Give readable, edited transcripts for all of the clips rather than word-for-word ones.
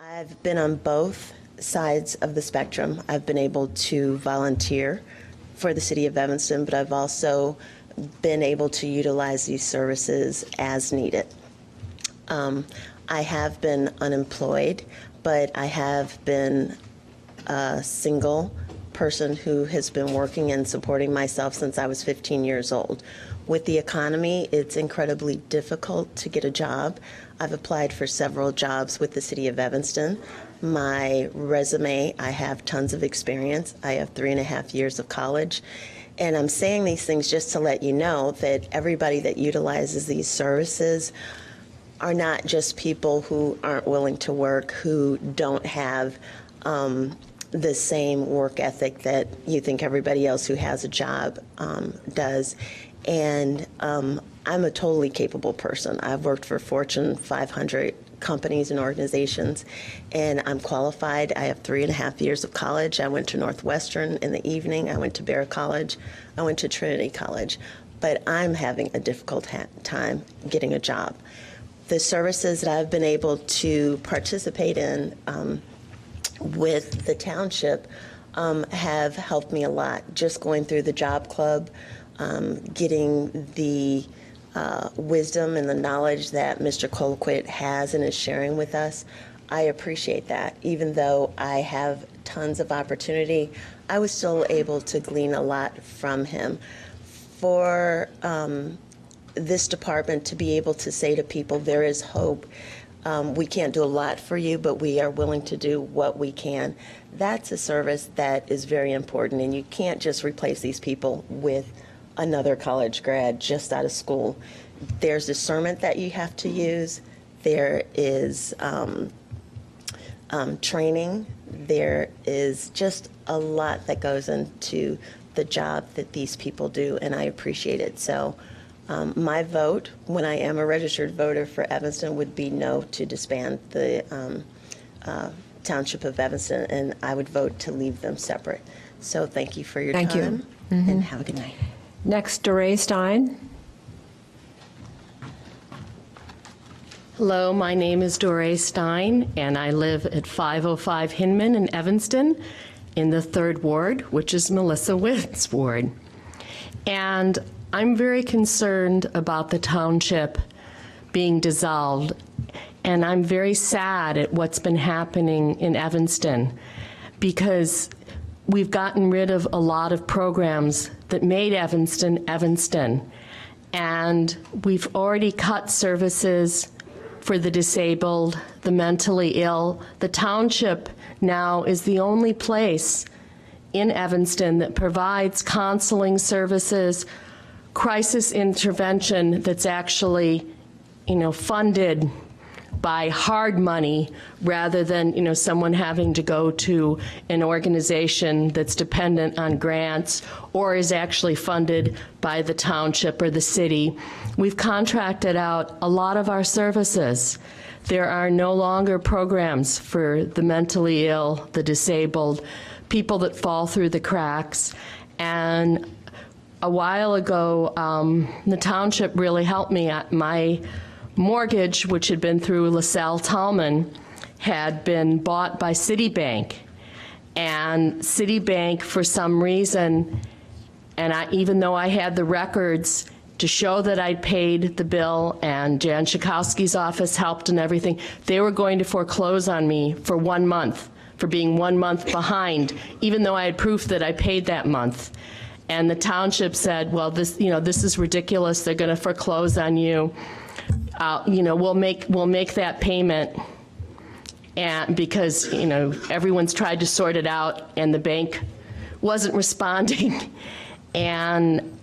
I've been on both sides of the spectrum. I've been able to volunteer for the city of Evanston, but I've also been able to utilize these services as needed. I have been unemployed, but I have been a single person who has been working and supporting myself since I was 15 years old. With the economy, it's incredibly difficult to get a job. I've applied for several jobs with the city of Evanston. My resume, I have tons of experience. I have 3.5 years of college. And I'm saying these things just to let you know that everybody that utilizes these services are not just people who aren't willing to work, who don't have the same work ethic that you think everybody else who has a job does. And I'm a totally capable person. I've worked for Fortune 500 companies and organizations, and I'm qualified. I have 3.5 years of college. I went to Northwestern in the evening. I went to Bear College. I went to Trinity College. But I'm having a difficult time getting a job. The services that I've been able to participate in with the township have helped me a lot. Just going through the job club, getting the wisdom and the knowledge that Mr. Colquitt has and is sharing with us, I appreciate that. Even though I have tons of opportunity, I was still able to glean a lot from him. For this department to be able to say to people, there is hope. We can't do a lot for you, but we are willing to do what we can. That's a service that is very important, and you can't just replace these people with another college grad just out of school. There's discernment that you have to use. There is training. There is just a lot that goes into the job that these people do, and I appreciate it. So my vote, when I am a registered voter for Evanston, would be no to disband the Township of Evanston, and I would vote to leave them separate. So thank you for your time. Thank you. And have a good night. Next, Doree Stein. Hello, my name is Doree Stein, and I live at 505 Hinman in Evanston in the 3rd Ward, which is Melissa Witt's ward. And I'm very concerned about the township being dissolved, and I'm very sad at what's been happening in Evanston because we've gotten rid of a lot of programs that made Evanston, Evanston. And we've already cut services for the disabled, the mentally ill. The township now is the only place in Evanston that provides counseling services, crisis intervention that's actually, funded by hard money rather than, someone having to go to an organization that's dependent on grants or is actually funded by the township or the city. We've contracted out a lot of our services. There are no longer programs for the mentally ill, the disabled, people that fall through the cracks. And a while ago, the township really helped me. My mortgage, which had been through LaSalle Tallman, had been bought by Citibank. And Citibank, for some reason, and even though I had the records to show that I'd paid the bill and Jan Schakowsky's office helped and everything, they were going to foreclose on me for 1 month, for being 1 month behind, even though I had proof that I paid that month. And the township said, well, this is ridiculous. They're going to foreclose on you. We'll make that payment, and because everyone's tried to sort it out, and the bank wasn't responding, and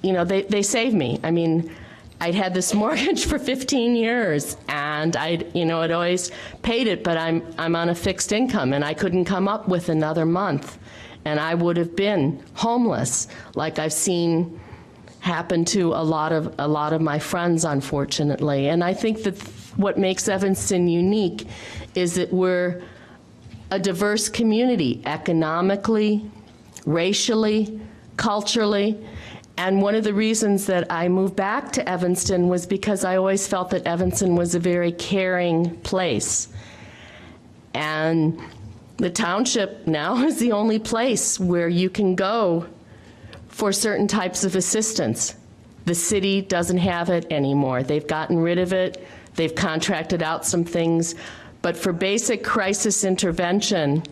they saved me. I mean, I'd had this mortgage for 15 years, and I'd always paid it, but I'm on a fixed income, and I couldn't come up with another month, and I would have been homeless, like I've seen happen to a lot of my friends, unfortunately. And I think that what makes Evanston unique is that we're a diverse community, economically, racially, culturally. And one of the reasons that I moved back to Evanston was because I always felt that Evanston was a very caring place. And the township now is the only place where you can go for certain types of assistance. The city doesn't have it anymore. They've gotten rid of it. They've contracted out some things. But for basic crisis intervention,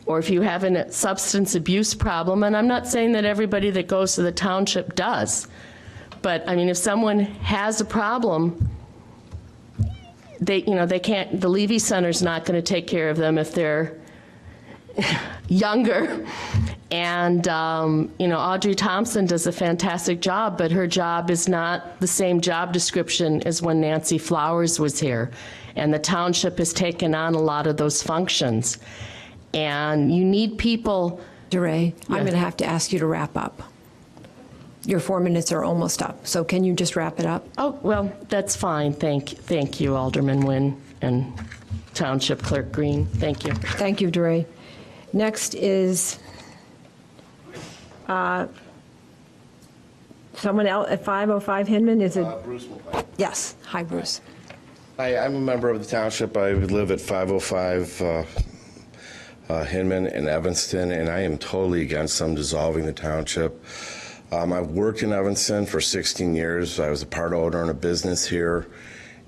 or if you have a substance abuse problem, and I'm not saying that everybody that goes to the township does, but I mean, if someone has a problem, they can't, the Levy Center's not going to take care of them if they're younger. And, Audrey Thompson does a fantastic job, but her job is not the same job description as when Nancy Flowers was here. And the township has taken on a lot of those functions. And you need people. DeRay, I'm going to have to ask you to wrap up. Your 4 minutes are almost up, so can you just wrap it up? Oh, well, that's fine. Thank you, Alderman Nguyen and Township Clerk Green. Thank you. Thank you, DeRay. Next is someone else at 505 Hinman. Is it? Bruce McLean. Yes. Hi, Bruce. Hi, I'm a member of the township. I live at 505 Hinman in Evanston, and I am totally against them dissolving the township. I've worked in Evanston for 16 years. I was a part owner in a business here,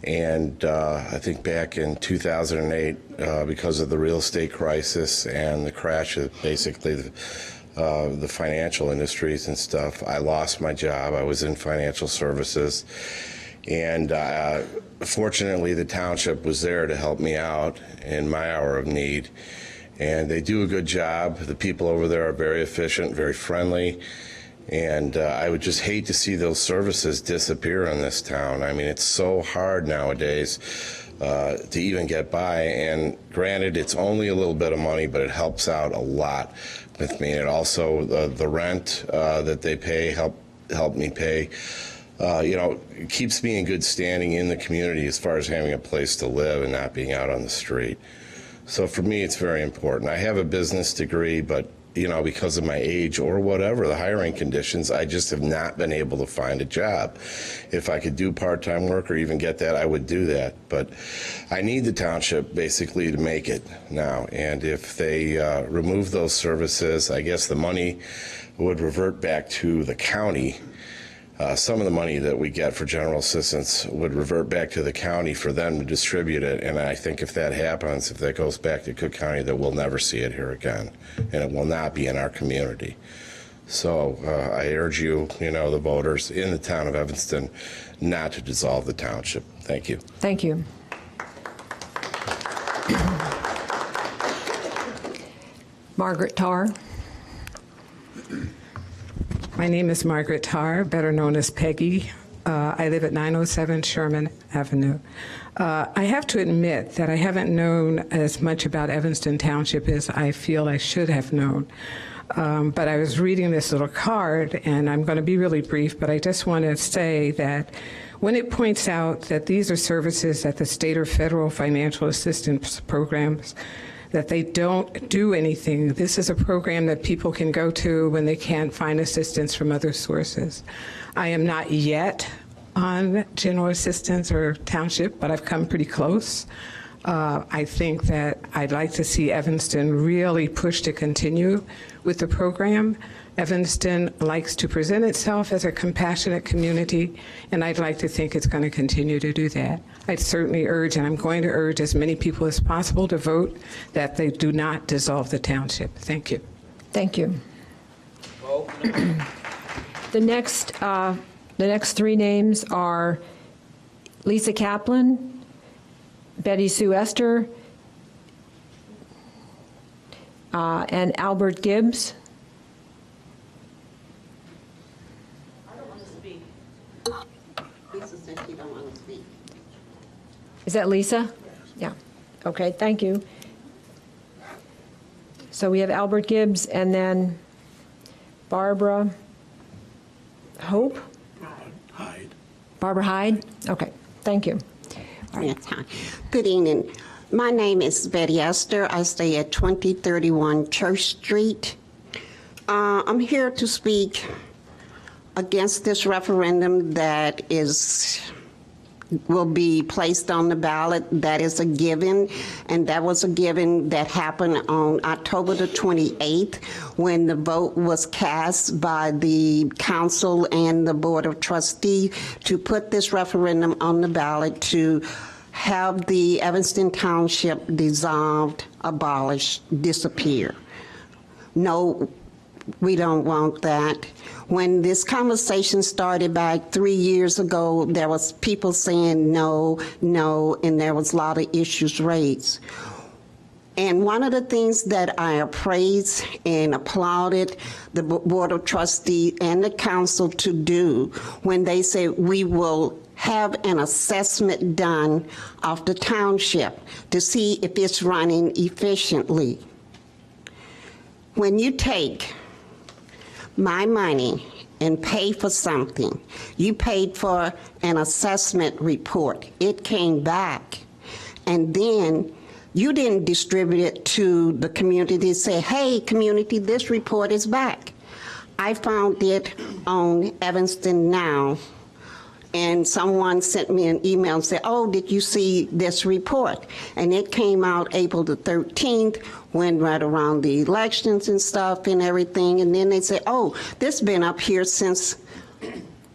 and I think back in 2008, because of the real estate crisis and the crash of basically the financial industries and stuff, I lost my job. I was in financial services, and fortunately the township was there to help me out in my hour of need, and they do a good job. The people over there are very efficient, very friendly, and I would just hate to see those services disappear in this town. I mean, it's so hard nowadays to even get by, and granted, it's only a little bit of money, but it helps out a lot with me. And also the rent that they pay help me pay. It keeps me in good standing in the community as far as having a place to live and not being out on the street. So for me, it's very important. I have a business degree, but because of my age or whatever, the hiring conditions, I just have not been able to find a job. If I could do part-time work or even get that, I would do that. But I need the township basically to make it now. And if they remove those services, I guess the money would revert back to the county. Some of the money that we get for general assistance would revert back to the county for them to distribute it. And I think if that happens, if that goes back to Cook County, that we'll never see it here again. And it will not be in our community. So I urge you, the voters in the town of Evanston, not to dissolve the township. Thank you. Thank you. Margaret Tarr. My name is Margaret Tarr, better known as Peggy. I live at 907 Sherman Avenue. I have to admit that I haven't known as much about Evanston Township as I feel I should have known. But I was reading this little card, and I'm going to be really brief, but I just want to say that when it points out that these are services that the state or federal financial assistance programs, that they don't do anything. This is a program that people can go to when they can't find assistance from other sources. I am not yet on general assistance or township, but I've come pretty close. I think that I'd like to see Evanston really push to continue with the program. Evanston likes to present itself as a compassionate community, and I'd like to think it's going to continue to do that. I'd certainly urge, and I'm going to urge as many people as possible to vote that they do not dissolve the township. Thank you. Thank you. The next three names are Lisa Kaplan, Betty Sue Esther, and Albert Gibbs. I don't want to speak. Lisa said she don't want to speak. Is that Lisa? Yeah. Okay, thank you. So we have Albert Gibbs and then Barbara Hope? Hyde. Barbara Hyde? Okay, thank you. Yes, hi. Good evening. My name is Betty Esther. I stay at 2031 Church Street. I'm here to speak against this referendum that is will be placed on the ballot. That is a given, and that was a given that happened on October the 28th when the vote was cast by the council and the Board of Trustees to put this referendum on the ballot to have the Evanston Township dissolved, abolished, disappear. No, we don't want that. When this conversation started back 3 years ago, there was people saying no, no, and there was a lot of issues raised. And one of the things that I appraised and applauded the Board of Trustees and the council to do when they said we will have an assessment done of the township to see if it's running efficiently. When you take my money and pay for something, you paid for an assessment report. It came back, and then you didn't distribute it to the community, say, hey, community, this report is back. I found it on Evanston Now, and someone sent me an email and said, oh, did you see this report? And it came out April the 13th, went right around the elections and stuff and everything, and then they said, oh, this has been up here since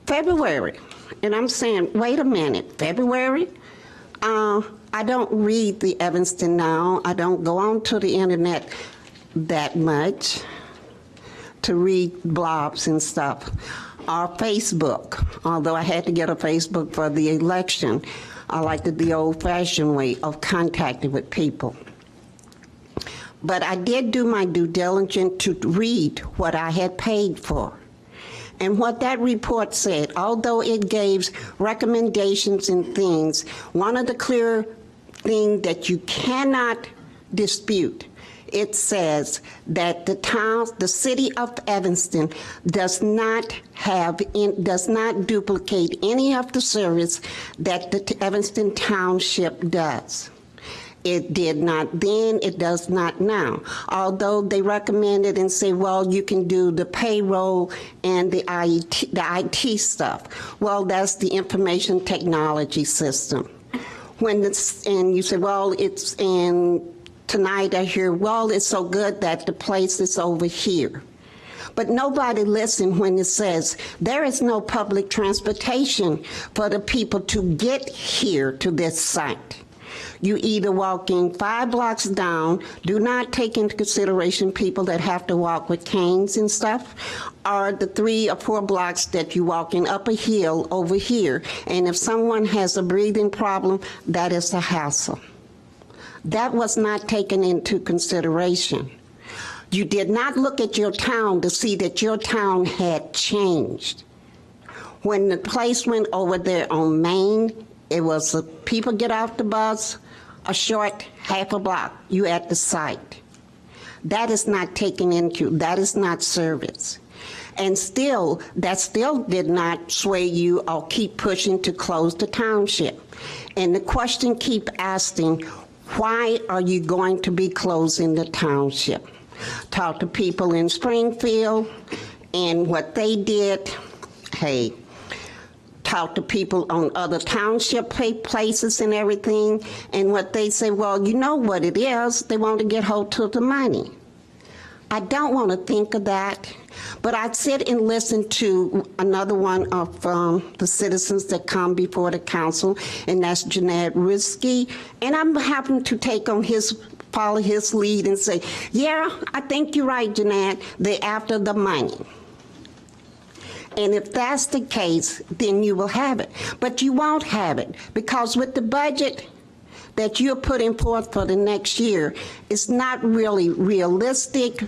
February. And I'm saying, wait a minute, February? I don't read the Evanston Now. I don't go onto the internet that much to read blogs and stuff. Or Facebook, although I had to get a Facebook for the election. I liked it the old-fashioned way of contacting with people. But I did do my due diligence to read what I had paid for. And what that report said, although it gave recommendations and things, one of the clear things that you cannot dispute, it says that the city of Evanston does not duplicate any of the service that the Evanston Township does. It did not then, it does not now. Although they recommended and say, well, you can do the payroll and the IT stuff. Well, that's the information technology system. And you say, well, it's in, tonight I hear, well, it's so good that the place is over here. But nobody listened when it says there is no public transportation for the people to get here to this site. You either walk in 5 blocks down, do not take into consideration people that have to walk with canes and stuff, or the 3 or 4 blocks that you walk in up a hill over here. And if someone has a breathing problem, that is a hassle. That was not taken into consideration. You did not look at your town to see that your town had changed. When the place went over there on Main, it was people get off the bus, a short half a block, you at the site. That is not taken into, that is not service. And still, that still did not sway you or keep pushing to close the township. And the question keep asking, why are you going to be closing the township? Talk to people in Springfield and what they did, hey, talk to people on other township places and everything, and what they say, well, you know what it is, they want to get hold of the money. I don't want to think of that, but I sit and listen to another one of the citizens that come before the council, and that's Jeanette Risky, and I'm happy to take on follow his lead and say, yeah, I think you're right, Jeanette, they're after the money. And if that's the case, then you will have it. But you won't have it, because with the budget that you're putting forth for the next year, it's not really realistic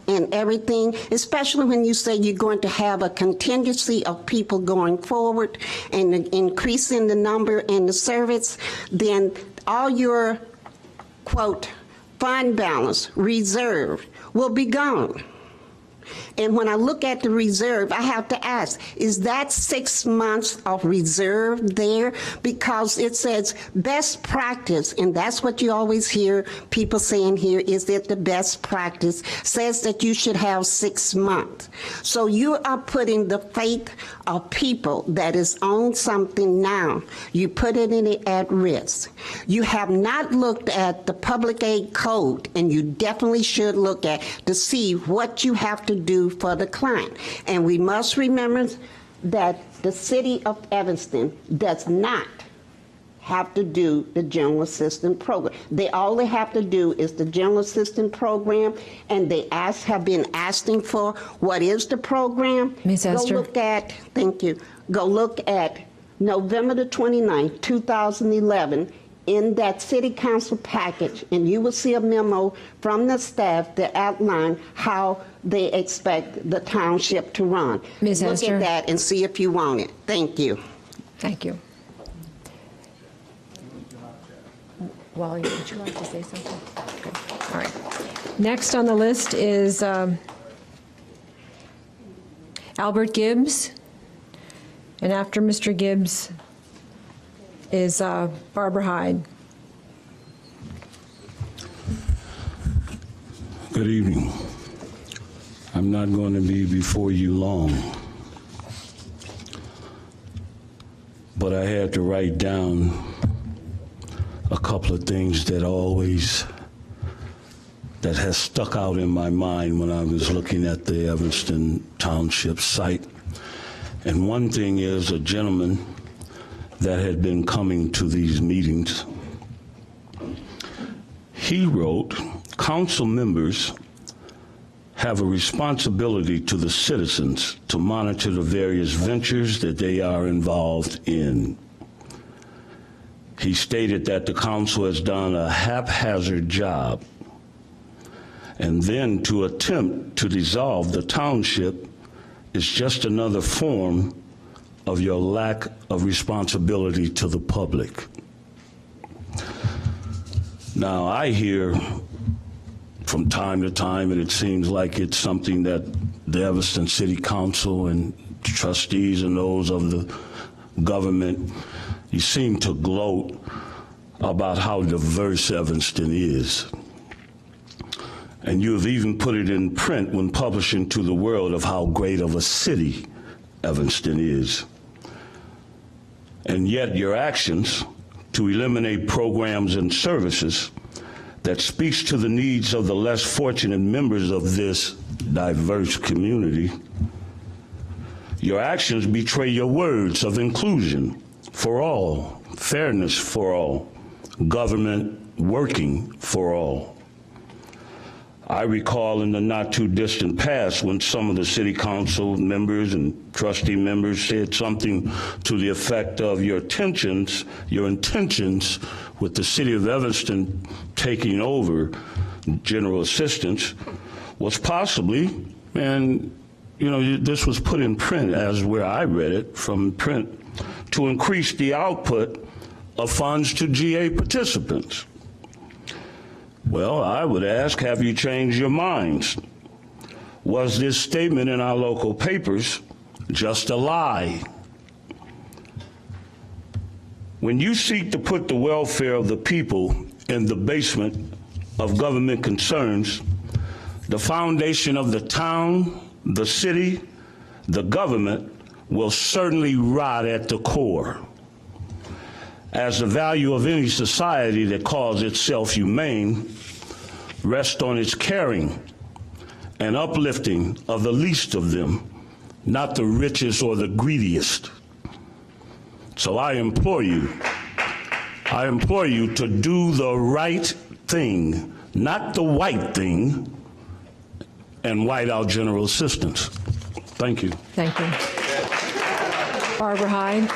and everything, especially when you say you're going to have a contingency of people going forward and increasing the number and the service, then all your, quote, fund balance, reserve, will be gone. And when I look at the reserve, I have to ask, is that 6 months of reserve there? Because it says best practice, and that's what you always hear people saying here, is that the best practice says that you should have 6 months. So you are putting the faith of people that is on something now, you put it in it at risk. You have not looked at the public aid code, and you definitely should look at to see what you have to do for the client. And we must remember that the city of Evanston does not have to do the general assistance program. All they have to do is the general assistance program, and they have been asking for what is the program. Ms. Esther. Go look at, thank you, go look at November the 29th, 2011, in that city council package, and you will see a memo from the staff that outline how they expect the township to run. Ms. Look Esther. at that and see if you want it. Thank you. Thank you. Wally, would you like to say something? Okay. All right. Next on the list is Albert Gibbs, and after Mr. Gibbs is Barbara Hyde. Good evening. I'm not going to be before you long, but I had to write down a couple of things that has stuck out in my mind when I was looking at the Evanston Township site. And one thing is a gentleman that had been coming to these meetings. He wrote, council members have a responsibility to the citizens to monitor the various ventures that they are involved in. He stated that the council has done a haphazard job, and then to attempt to dissolve the township is just another form of your lack of responsibility to the public. Now, I hear from time to time, and it seems like it's something that the Evanston City Council and trustees and those of the government, you seem to gloat about how diverse Evanston is. And you have even put it in print when publishing to the world of how great of a city Evanston is. And yet your actions to eliminate programs and services that speaks to the needs of the less fortunate members of this diverse community, your actions betray your words of inclusion for all, fairness for all, government working for all. I recall in the not too distant past when some of the city council members and trustee members said something to the effect of your intentions with the city of Evanston taking over general assistance was possibly, and you know, this was put in print as where I read it from print, to increase the output of funds to GA participants. Well, I would ask, have you changed your minds? Was this statement in our local papers just a lie? When you seek to put the welfare of the people in the basement of government concerns, the foundation of the town, the city, the government will certainly rot at the core. As the value of any society that calls itself humane rests on its caring and uplifting of the least of them, not the richest or the greediest. So I implore you to do the right thing, not the white thing, and white out general assistance. Thank you. Thank you. Barbara Hyde.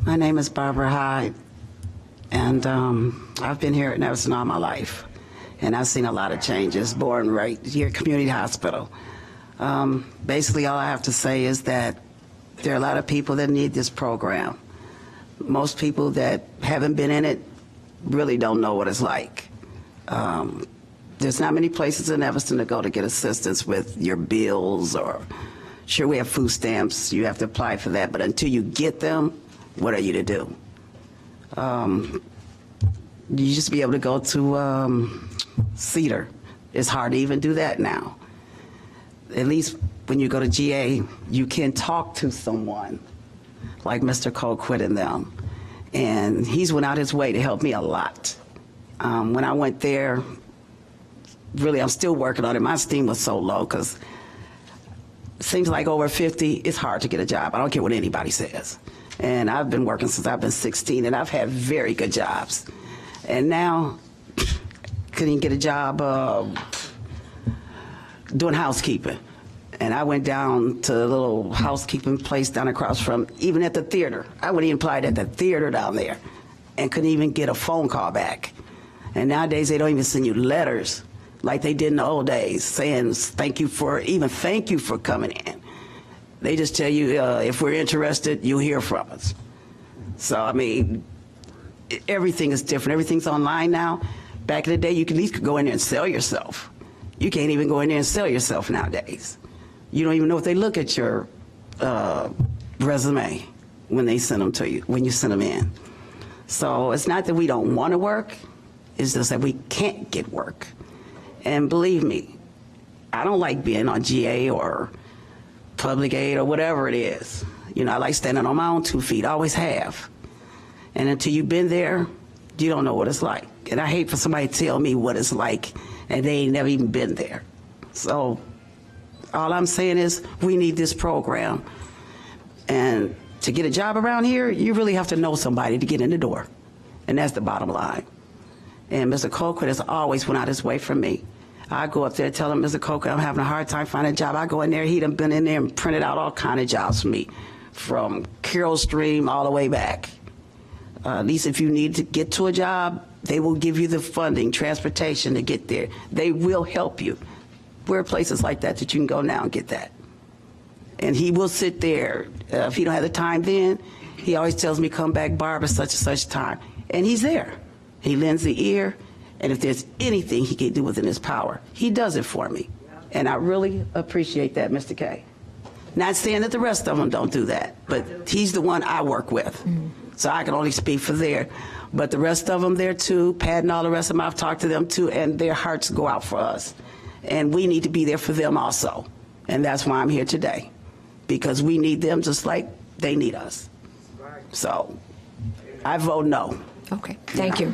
My name is Barbara Hyde, and I've been here at Evanston all my life, and I've seen a lot of changes, born right here at Community Hospital. Basically, all I have to say is that there are a lot of people that need this program. Most people that haven't been in it really don't know what it's like. There's not many places in Evanston to go to get assistance with your bills, or sure, we have food stamps, you have to apply for that, but until you get them, what are you to do? You used to be able to go to Cedar. It's hard to even do that now. At least when you go to GA, you can talk to someone like Mr. Colquitt and them. And he's went out his way to help me a lot. When I went there, really, I'm still working on it. My esteem was so low because it seems like over 50, it's hard to get a job. I don't care what anybody says. And I've been working since I've been 16, and I've had very good jobs. And now, couldn't even get a job doing housekeeping. And I went down to a little housekeeping place down across from, even at the theater. I went even applied at the theater down there and couldn't even get a phone call back. And nowadays, they don't even send you letters like they did in the old days, saying thank you for coming in. They just tell you, if we're interested, you'll hear from us. So, I mean, everything is different. Everything's online now. Back in the day, you could at least go in there and sell yourself. You can't even go in there and sell yourself nowadays. You don't even know if they look at your resume when they send them to you, when you send them in. So it's not that we don't want to work, it's just that we can't get work. And believe me, I don't like being on GA or public aid or whatever it is. You know, I like standing on my own 2 feet, always have. And until you've been there, you don't know what it's like. And I hate for somebody to tell me what it's like and they ain't never even been there. So all I'm saying is we need this program. And to get a job around here, you really have to know somebody to get in the door. And that's the bottom line. And Mr. Colquitt has always went out his way for me. I go up there and tell him, Mr. Colquitt, I'm having a hard time finding a job. I go in there, he done been in there and printed out all kind of jobs for me, from Carroll Stream all the way back. At least if you need to get to a job, they will give you the funding, transportation to get there. They will help you. There are places like that that you can go now and get that. And he will sit there. If he don't have the time then, he always tells me, come back, Barb, at such and such time. And he's there. He lends the ear, and if there's anything he can do within his power, he does it for me. And I really appreciate that, Mr. K. Not saying that the rest of them don't do that, but he's the one I work with. So I can only speak for there. But the rest of them there too, Pat and all the rest of them, I've talked to them too, and their hearts go out for us. And we need to be there for them also. And that's why I'm here today, because we need them just like they need us. So I vote no. Okay, thank you.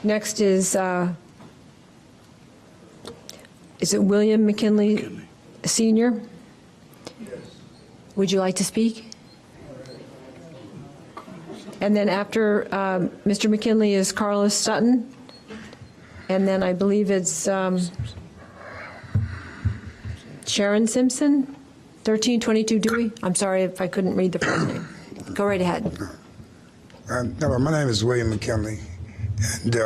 Next is it William McKinley Sr.? Would you like to speak? And then after Mr. McKinley is Carlos Sutton. And then I believe it's Sharon Simpson, 1322 Dewey. I'm sorry if I couldn't read the first name. Go right ahead. No, my name is William McKinley. And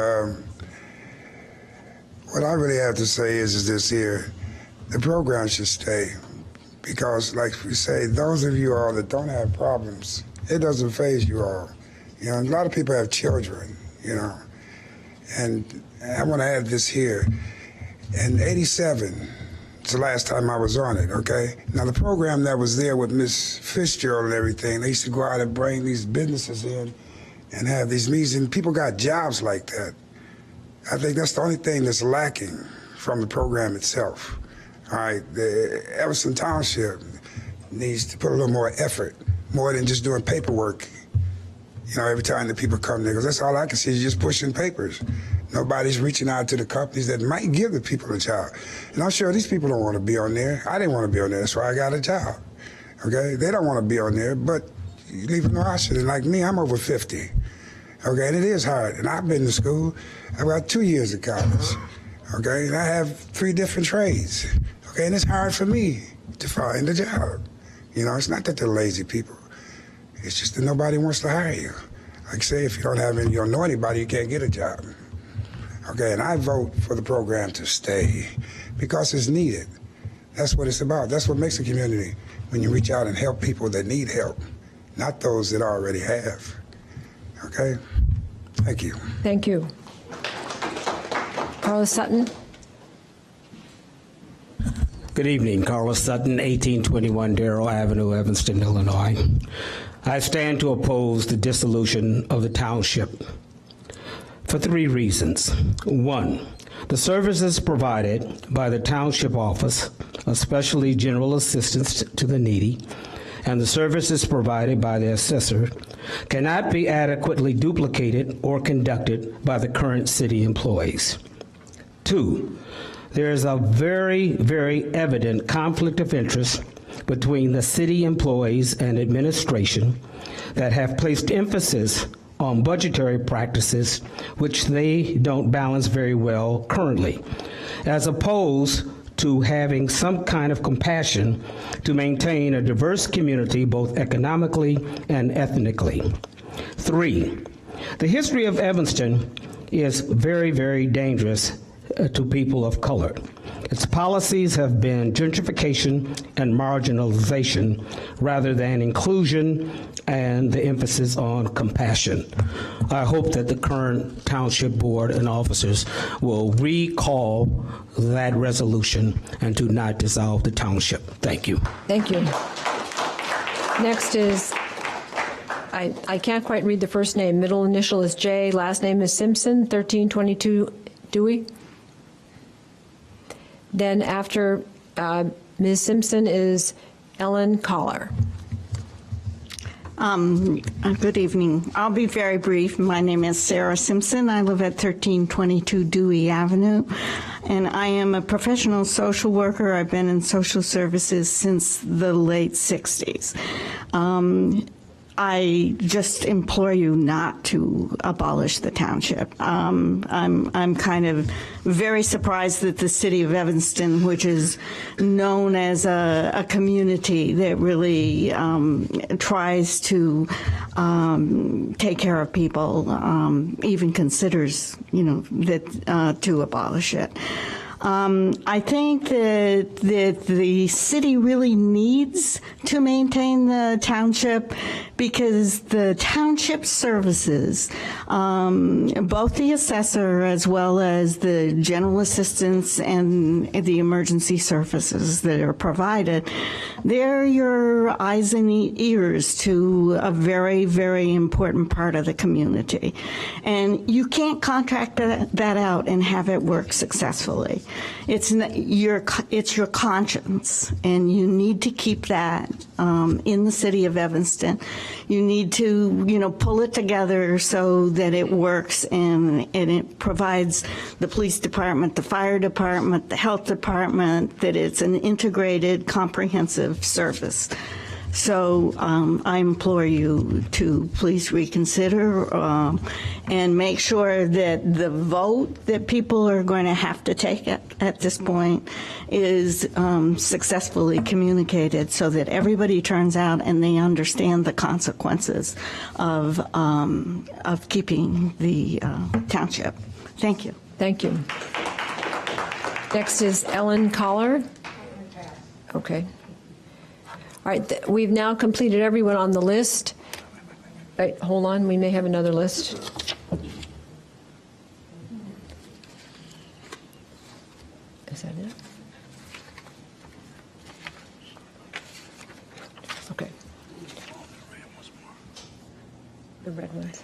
what I really have to say is this here. The program should stay. Because, like we say, those of you all that don't have problems, it doesn't faze you all. You know, a lot of people have children, you know. And I want to add this here. In '87, it's the last time I was on it, okay? Now, the program that was there with Miss Fitzgerald and everything, they used to go out and bring these businesses in and have these meetings, and people got jobs like that. I think that's the only thing that's lacking from the program itself. All right, the Evanston Township needs to put a little more effort, more than just doing paperwork. You know, every time the people come there, because that's all I can see is just pushing papers. Nobody's reaching out to the companies that might give the people a job. And I'm sure these people don't want to be on there. I didn't want to be on there, that's why I got a job. Okay, they don't want to be on there, but you leave no option. And like me, I'm over 50. Okay, and it is hard. And I've been to school. I've got 2 years of college. Okay, and I have 3 different trades. Okay, and it's hard for me to find a job. You know, it's not that they're lazy people. It's just that nobody wants to hire you. Like say, if you don't have any, you don't know anybody, you can't get a job. Okay, and I vote for the program to stay because it's needed. That's what it's about. That's what makes a community. when you reach out and help people that need help, not those that already have. Okay? Thank you. Thank you. Carlos Sutton. Good evening. Carlos Sutton, 1821 Darrell Avenue, Evanston, Illinois. I stand to oppose the dissolution of the township for 3 reasons. 1, the services provided by the township office, especially general assistance to the needy, and the services provided by the assessor cannot be adequately duplicated or conducted by the current city employees. 2, there is a very, very evident conflict of interest between the city employees and administration that have placed emphasis on budgetary practices which they don't balance very well currently, as opposed to having some kind of compassion to maintain a diverse community both economically and ethnically. 3, the history of Evanston is very, very dangerous to people of color. Its policies have been gentrification and marginalization rather than inclusion and the emphasis on compassion. I hope that the current township board and officers will recall that resolution and do not dissolve the township. Thank you. Thank you. Next is, I can't quite read the first name. Middle initial is J, last name is Simpson, 1322 Dewey. Then after Ms. Simpson is Ellen Collar. Good evening. I'll be very brief. My name is Sarah Simpson. I live at 1322 Dewey Avenue, and I am a professional social worker. I've been in social services since the late 60s. I just implore you not to abolish the township. I'm kind of very surprised that the city of Evanston, which is known as a community that really tries to take care of people, even considers, that to abolish it. I think that the city really needs to maintain the township because the township services, both the assessor as well as the general assistance and the emergency services that are provided, they're your eyes and ears to a very, very important part of the community. And you can't contract that out and have it work successfully. It's your conscience, and you need to keep that in the city of Evanston. You need to, pull it together so that it works and it provides the police department, the fire department, the health department, that it's an integrated, comprehensive service. So I implore you to please reconsider and make sure that the vote that people are going to have to take at this point is successfully communicated so that everybody turns out and they understand the consequences of keeping the township. Thank you. Thank you. Next is Ellen Collar. Okay. All right, we've now completed everyone on the list. Right, hold on, we may have another list. Is that it? Okay. The red ones.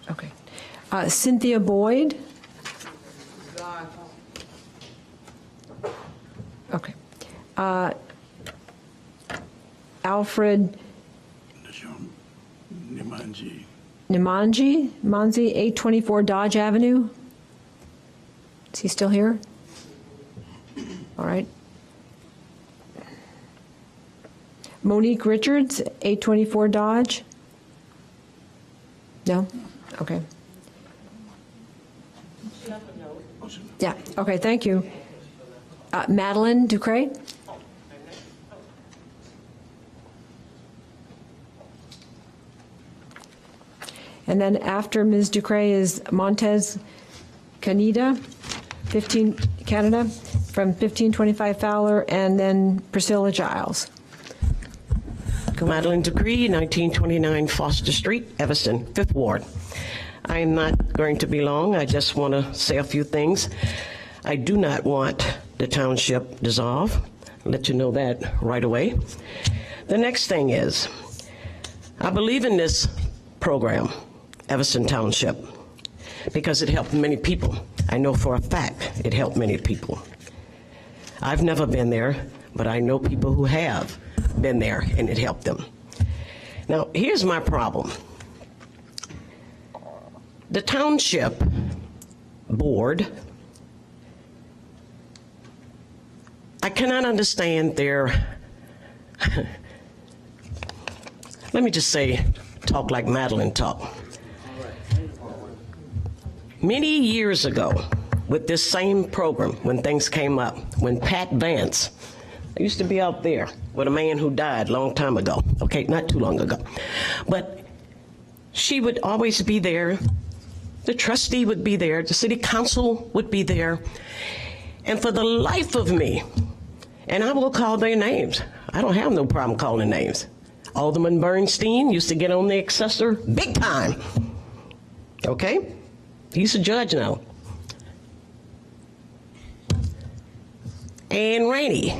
Okay. Cynthia Boyd. Okay. Alfred Nimanji, 824 Dodge Avenue. Is he still here? All right. Monique Richards, 824 Dodge. No? Okay. Yeah, okay, thank you. Madeline Ducray? And then after Ms. Ducray is Montez Canida, 15 Canada, from 1525 Fowler, and then Priscilla Giles. Madeline Decree, 1929 Foster Street, Evanston, 5th Ward. I'm not going to be long. I just want to say a few things. I do not want the township dissolved. I'll let you know that right away. The next thing is, I believe in this program, Evanston Township, because it helped many people. I know for a fact it helped many people. I've never been there, but I know people who have been there and it helped them. Now, here's my problem. The township board, I cannot understand their, let me just say, talk like Madeline talk. Many years ago, with this same program, when things came up, when Pat Vance, I used to be out there with a man who died a long time ago, okay, not too long ago, but she would always be there, the trustee would be there, the city council would be there, and for the life of me, and I will call their names, I don't have no problem calling names. Alderman Bernstein used to get on the assessor big time, okay? He's a judge now. Ann Rainey,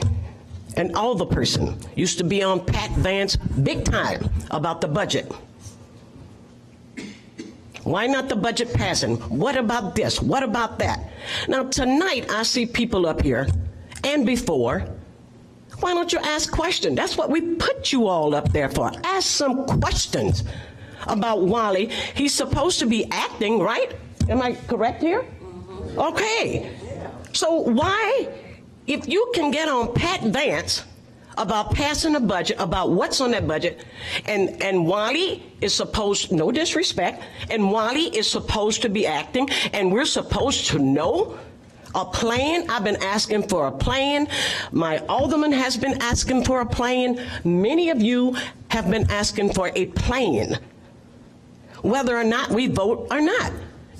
an alderperson, used to be on Pat Vance big time about the budget. Why not the budget passing? What about this? What about that? Now tonight I see people up here, and before, why don't you ask questions? That's what we put you all up there for. Ask some questions about Wally. He's supposed to be acting, right? Am I correct here? Okay. So why, if you can get on Pat Vance about passing a budget, about what's on that budget, and Wally is supposed, no disrespect, and Wally is supposed to be acting, and we're supposed to know a plan. I've been asking for a plan. My alderman has been asking for a plan. Many of you have been asking for a plan, whether or not we vote or not.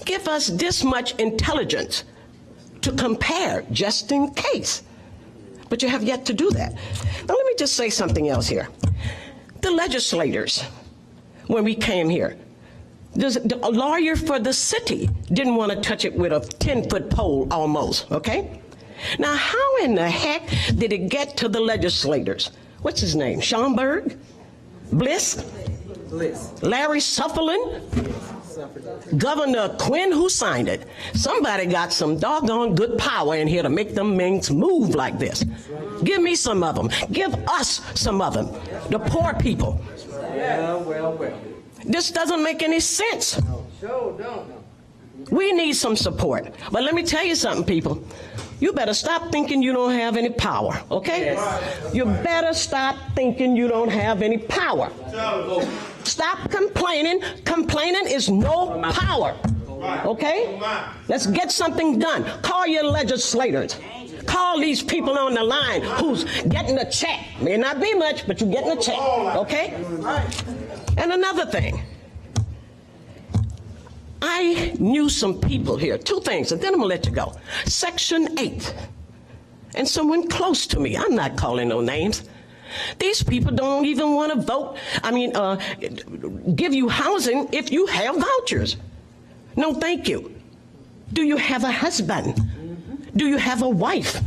Give us this much intelligence to compare, just in case. But you have yet to do that. Now let me just say something else here. The legislators, when we came here, a lawyer for the city didn't want to touch it with a 10-foot pole almost, okay? Now how in the heck did it get to the legislators? What's his name? Schomburg? Bliss? Larry Sufferland? Governor Quinn, who signed it? Somebody got some doggone good power in here to make them things move like this. Give me some of them. Give us some of them. The poor people. Well. This doesn't make any sense. We need some support. But let me tell you something, people. You better stop thinking you don't have any power, okay? Yes. You better stop thinking you don't have any power. Stop complaining. Complaining is no power, okay? Let's get something done. Call your legislators. Call these people on the line who's getting a check. May not be much, but you're getting a check, okay? And another thing. I knew some people here, two things, and then I'm gonna let you go. Section 8, and someone close to me, I'm not calling no names. These people don't even want to vote, give you housing if you have vouchers. No, thank you. Do you have a husband? Do you have a wife?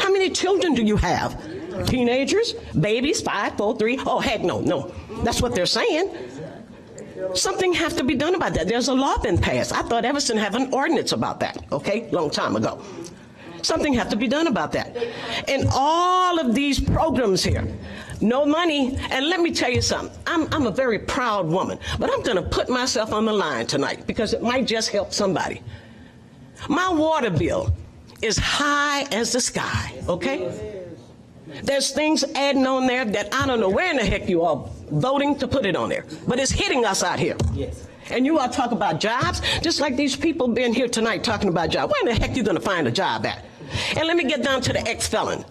How many children do you have? Teenagers? Babies? 5, 4, 3? Oh, heck no. That's what they're saying. Something has to be done about that. There's a law been passed. I thought Evanston had an ordinance about that, okay, long time ago. Something has to be done about that. And all of these programs here, no money. And let me tell you something. I'm a very proud woman, but I'm going to put myself on the line tonight because it might just help somebody. My water bill is high as the sky, okay? There's things adding on there that I don't know where in the heck you are voting to put it on there, but it's hitting us out here. Yes. And you all talk about jobs, just like these people been here tonight talking about jobs. Where in the heck you going to find a job at? And let me get down to the ex-felon.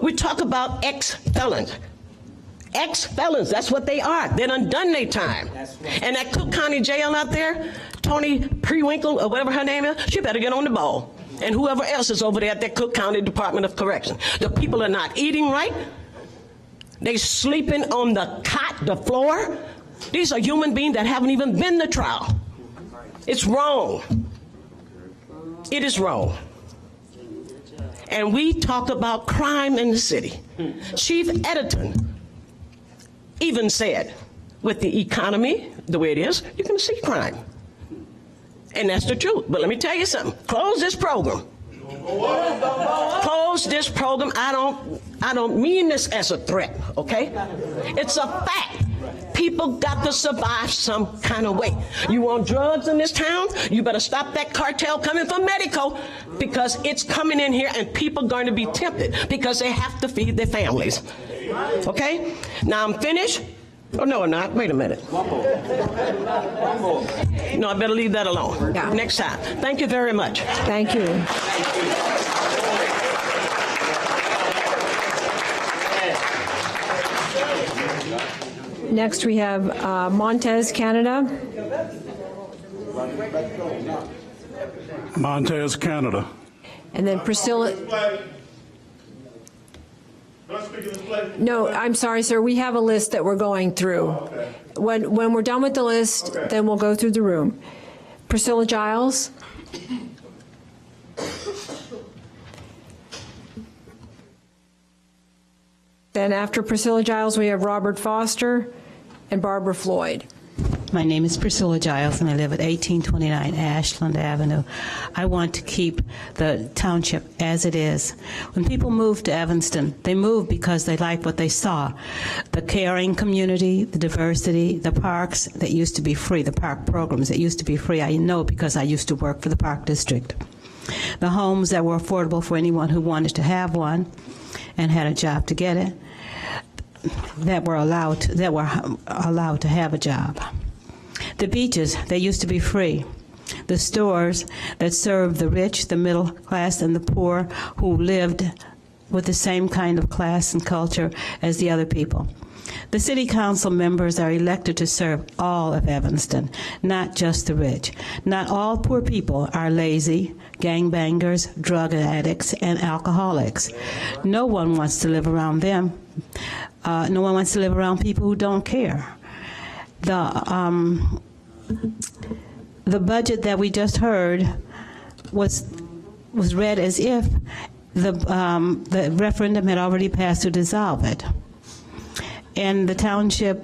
We talk about ex-felons. Ex-felons, that's what they are. They done their time. Right. And that Cook County Jail out there, Tony Prewinkle, or whatever her name is, she better get on the ball. and whoever else is over there at the Cook County Department of Correction. The people are not eating right. They sleeping on the cot, the floor. These are human beings that haven't even been to trial. It's wrong. It is wrong. And we talk about crime in the city. Chief Editon even said, with the economy the way it is, you're going to see crime. And that's the truth. But let me tell you something. Close this program. Close this program. I don't mean this as a threat, okay? It's a fact. People got to survive some kind of way. You want drugs in this town? You better stop that cartel coming from Medico, because it's coming in here and people are going to be tempted because they have to feed their families. Okay? Now I'm finished. Oh, no, I'm not. Wait a minute. No, I better leave that alone. Yeah. Next time. Thank you very much. Thank you. Next, we have Montez, Canada. Montez, Canada. And then Priscilla. No, I'm sorry, sir. We have a list that we're going through. When we're done with the list, then we'll go through the room. Priscilla Giles. Then after Priscilla Giles, we have Robert Foster and Barbara Floyd. My name is Priscilla Giles, and I live at 1829 Ashland Avenue. I want to keep the township as it is. When people move to Evanston, they move because they like what they saw. The caring community, the diversity, the parks that used to be free, the park programs that used to be free. I know because I used to work for the Park District. The homes that were affordable for anyone who wanted to have one and had a job to get it, that were allowed to have a job. The beaches, they used to be free. The stores that served the rich, the middle class, and the poor who lived with the same kind of class and culture as the other people. The city council members are elected to serve all of Evanston, not just the rich. Not all poor people are lazy, gangbangers, drug addicts, and alcoholics. No one wants to live around them. No one wants to live around people who don't care. The budget that we just heard was read as if the referendum had already passed to dissolve it. And my township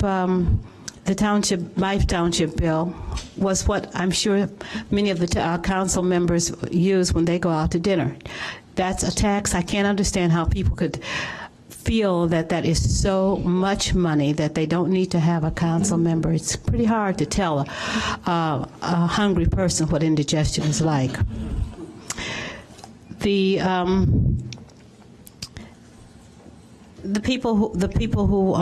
bill was what I'm sure many of the council members use when they go out to dinner. That's a tax. I can't understand how people could feel that that is so much money that they don't need to have a council member. It's pretty hard to tell a hungry person what indigestion is like. The people who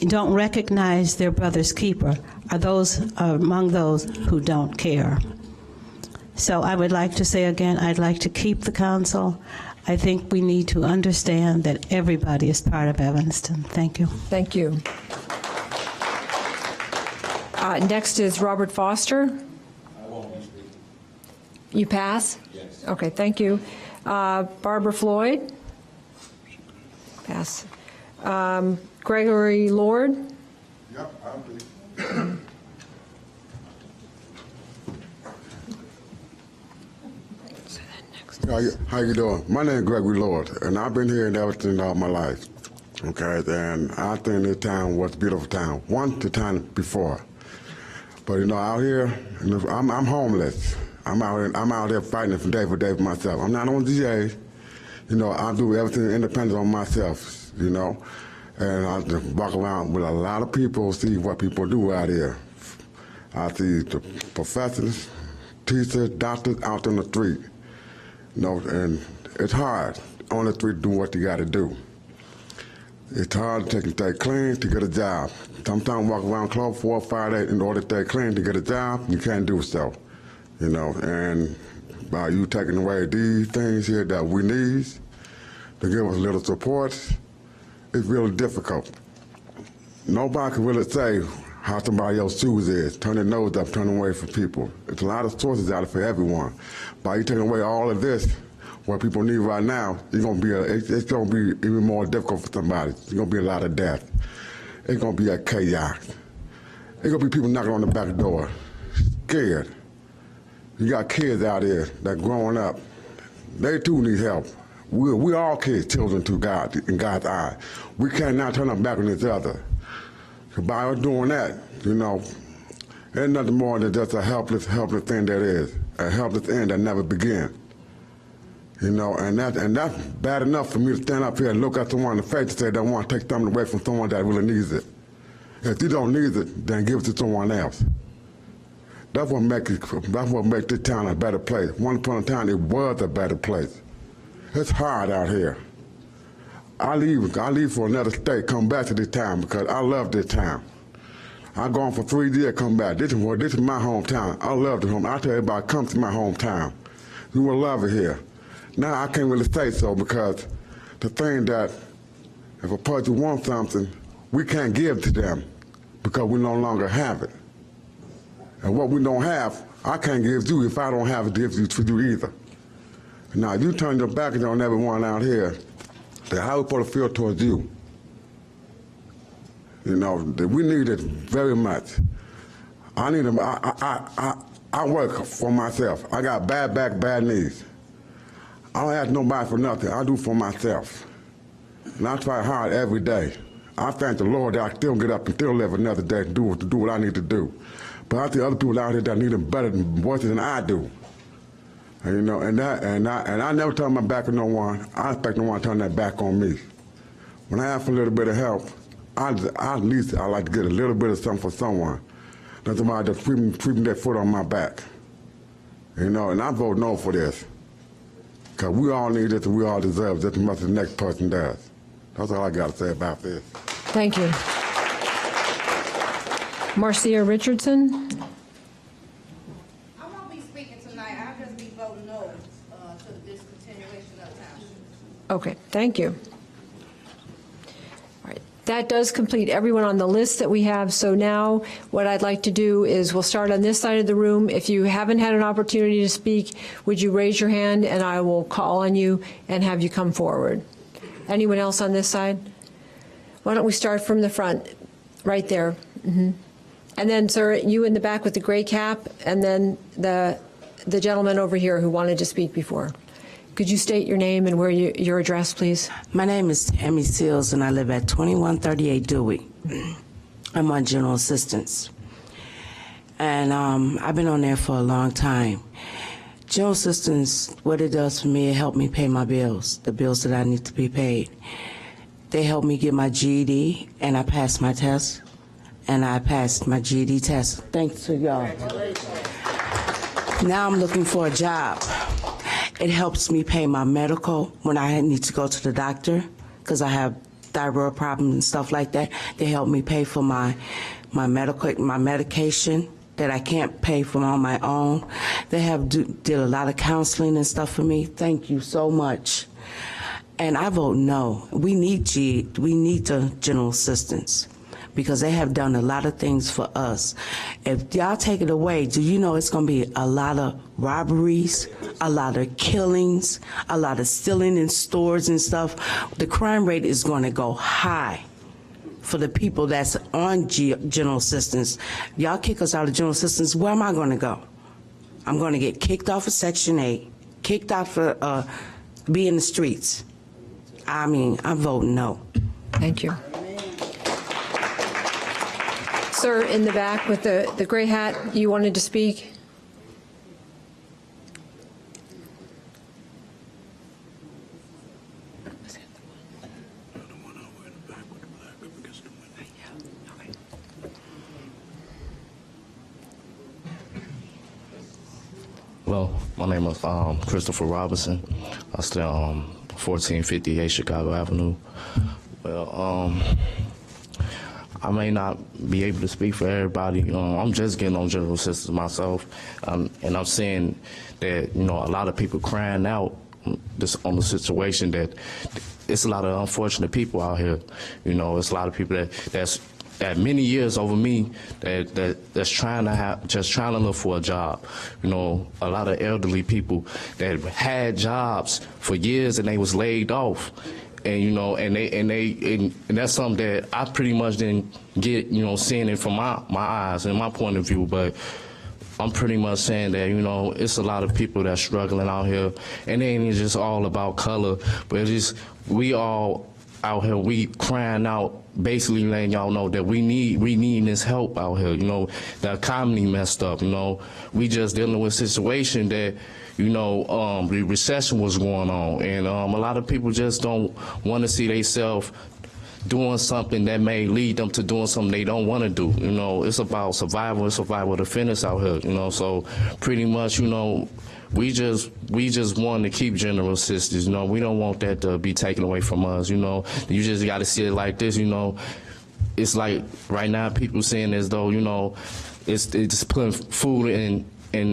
don't recognize their brother's keeper are among those who don't care. So I would like to say again, I'd like to keep the council. I think we need to understand that everybody is part of Evanston. Thank you. Thank you. Next is Robert Foster. I won't be speaking. You pass? Yes. Okay, thank you. Barbara Floyd? Pass. Gregory Lord? Yep, I'll be. How you doing? My name is Gregory Lord, and I've been here in Evanston all my life. Okay, and I think this town was a beautiful town. The time before, but out here, I'm homeless. I'm out here fighting from day for day for myself. I'm not on GA. I do everything independent on myself. And I just walk around with a lot of people, see what people do out here. I see the professors, teachers, doctors out on the street. And it's hard on the street to do what you got to do. It's hard to stay clean to get a job. Sometimes walk around clothes 4 or 5 days in order to stay clean to get a job. You can't do so, And by you taking away these things here that we need to give us a little support, it's really difficult. Nobody can really say how somebody else's shoes is, turn their nose up, turn away from people. There's a lot of sources out there for everyone. By you taking away all of this, what people need right now, it's gonna be even more difficult for somebody. It's gonna be a lot of death. It's gonna be a chaos. It's gonna be people knocking on the back door, scared. You got kids out there that growing up. They too need help. We all kids, children to God, in God's eye. We cannot turn our back on each other. By us doing that, you know, there's nothing more than just a helpless thing that is. A helpless end that never began. You know, and that's bad enough for me to stand up here and look at someone in the face and say they want to take something away from someone that really needs it. If you don't need it, then give it to someone else. That's what makes this town a better place. Once upon a time, it was a better place. It's hard out here. I leave for another state, come back to this town because I love this town. I gone for 3 years, come back. This is my hometown. I love the home. I tell everybody, come to my hometown. You will love it here. Now I can't really say so because the thing that if a person wants something, we can't give to them because we no longer have it. And what we don't have, I can't give you if I don't have it to give to you either. Now, if you turn your back on everyone out here, then how are we supposed to feel towards you? You know, we need it very much. I need them. I work for myself. I got bad back, bad knees. I don't ask nobody for nothing. I do for myself. And I try hard every day. I thank the Lord that I still get up and still live another day to do what I need to do. But I see other people out here that need them better than I do. And, you know, and I never turn my back on no one. I expect no one to turn their back on me. When I ask for a little bit of help, at least I like to get a little bit of something for someone. Not somebody just sweeping their foot on my back. You know, and I vote no for this. Because we all need this and we all deserve just as much as the next person does. That's all I got to say about this. Thank you. Marcia Richardson. I won't be speaking tonight. I'll just be voting no to the discontinuation of township. Okay, thank you. All right, that does complete everyone on the list that we have. So now what I'd like to do is we'll start on this side of the room. If you haven't had an opportunity to speak, would you raise your hand and I will call on you and have you come forward. Anyone else on this side? Why don't we start from the front, right there. Mm-hmm. And then, sir, you in the back with the gray cap, and then the gentleman over here who wanted to speak before. Could you state your name and where your address, please? My name is Tammy Seals, and I live at 2138 Dewey. I'm on general assistance. And I've been on there for a long time. General assistance, what it does for me, it helped me pay my bills, the bills that I need to be paid. They helped me get my GED, and I passed my test. And I passed my GED test. Thanks to y'all. Now I'm looking for a job. It helps me pay my medical when I need to go to the doctor because I have thyroid problems and stuff like that. They help me pay for my medication that I can't pay for on my own. They did a lot of counseling and stuff for me. Thank you so much. And I vote no. We need the general assistance, because they have done a lot of things for us. If y'all take it away, do you know it's gonna be a lot of robberies, a lot of killings, a lot of stealing in stores and stuff? The crime rate is gonna go high for the people that's on general assistance. Y'all kick us out of general assistance, where am I gonna go? I'm gonna get kicked off of Section 8, kicked out for be in the streets. I mean, I vote no. Thank you. Sir, in the back with the gray hat, you wanted to speak? Well, my name is Christopher Robinson. I stay on 1458 Chicago Avenue. Well, I may not be able to speak for everybody. I'm just getting on general assistance myself, and I'm seeing that, you know, a lot of people crying out on the situation, that it's a lot of unfortunate people out here. You know, it's a lot of people that's that many years over me that's trying to look for a job. You know, a lot of elderly people that had jobs for years and they was laid off. And you know, and that's something that I pretty much didn't get, you know, seeing it from my eyes and my point of view. But I'm pretty much saying that, you know, it's a lot of people that's struggling out here, and it ain't just all about color, but it's just we all out here, we crying out, basically letting y'all know that we need this help out here. You know, the economy messed up. You know, we just dealing with a situation that, you know, the recession was going on, and a lot of people just don't want to see themselves doing something that may lead them to doing something they don't want to do. You know, it's about survival. It's survival of the fittest out here. You know, so pretty much, you know, we just want to keep general assistance. You know, we don't want that to be taken away from us. You know, you just got to see it like this. You know, it's like right now people saying as though, you know, it's putting food in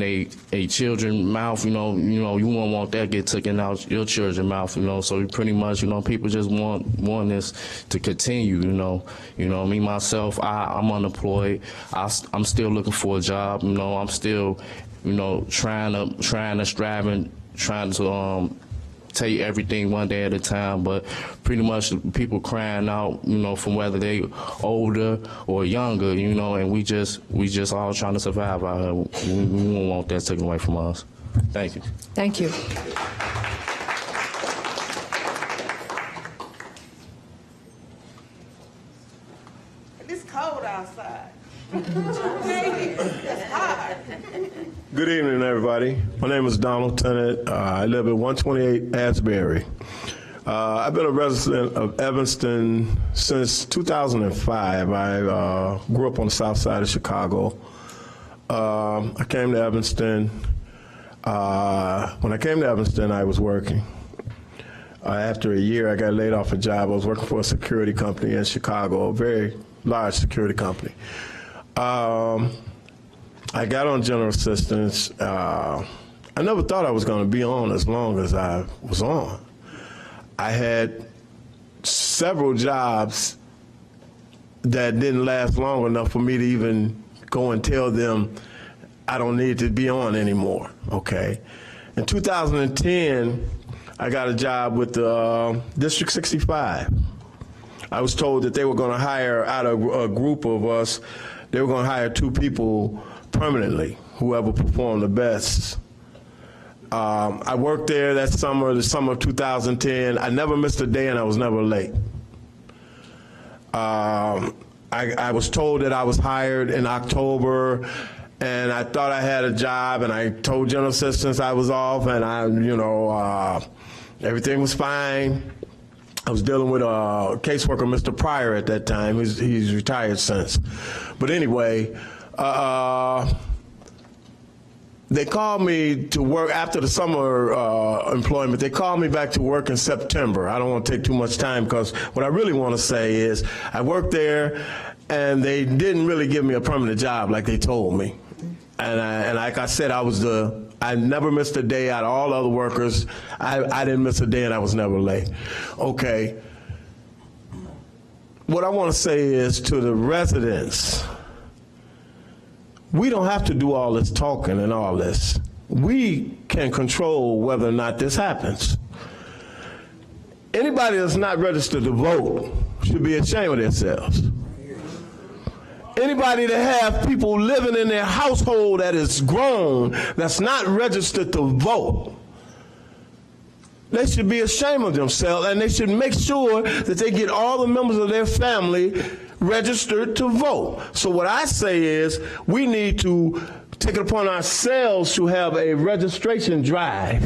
a children's mouth. You know, you won't want that get taken out your children's mouth. You know, so pretty much, you know, people just want this to continue. You know, me myself, I'm unemployed. I'm still looking for a job. You know, I'm still, you know, trying to take everything one day at a time, but pretty much people crying out, you know, from whether they older or younger, you know, and we just all trying to survive out here. We don't want that taken away from us. Thank you. Thank you. It's cold outside. It's hot. Good evening, everybody. My name is Donald Tennant. I live at 128 Asbury. I've been a resident of Evanston since 2005. I grew up on the south side of Chicago. I came to Evanston. When I came to Evanston, I was working. After a year, I got laid off a job. I was working for a security company in Chicago, a very large security company. I got on general assistance. I never thought I was going to be on as long as I was on. I had several jobs that didn't last long enough for me to even go and tell them I don't need to be on anymore, okay? In 2010, I got a job with District 65. I was told that they were going to hire out of a group of us, they were going to hire 2 people permanently, whoever performed the best. I worked there that summer, the summer of 2010. I never missed a day and I was never late. I was told that I was hired in October and I thought I had a job, and I told general assistance I was off, and everything was fine. I was dealing with a caseworker, Mr. Pryor, at that time. He's retired since. But anyway, they called me to work after the summer employment. They called me back to work in September. I don't want to take too much time, because what I really want to say is I worked there and they didn't really give me a permanent job like they told me. And like I said, I never missed a day out of all other workers. I didn't miss a day and I was never late. Okay. What I want to say is to the residents, we don't have to do all this talking and all this. We can control whether or not this happens. Anybody that's not registered to vote should be ashamed of themselves. Anybody that have people living in their household that is grown, that's not registered to vote, they should be ashamed of themselves, and they should make sure that they get all the members of their family registered to vote. So what I say is we need to take it upon ourselves to have a registration drive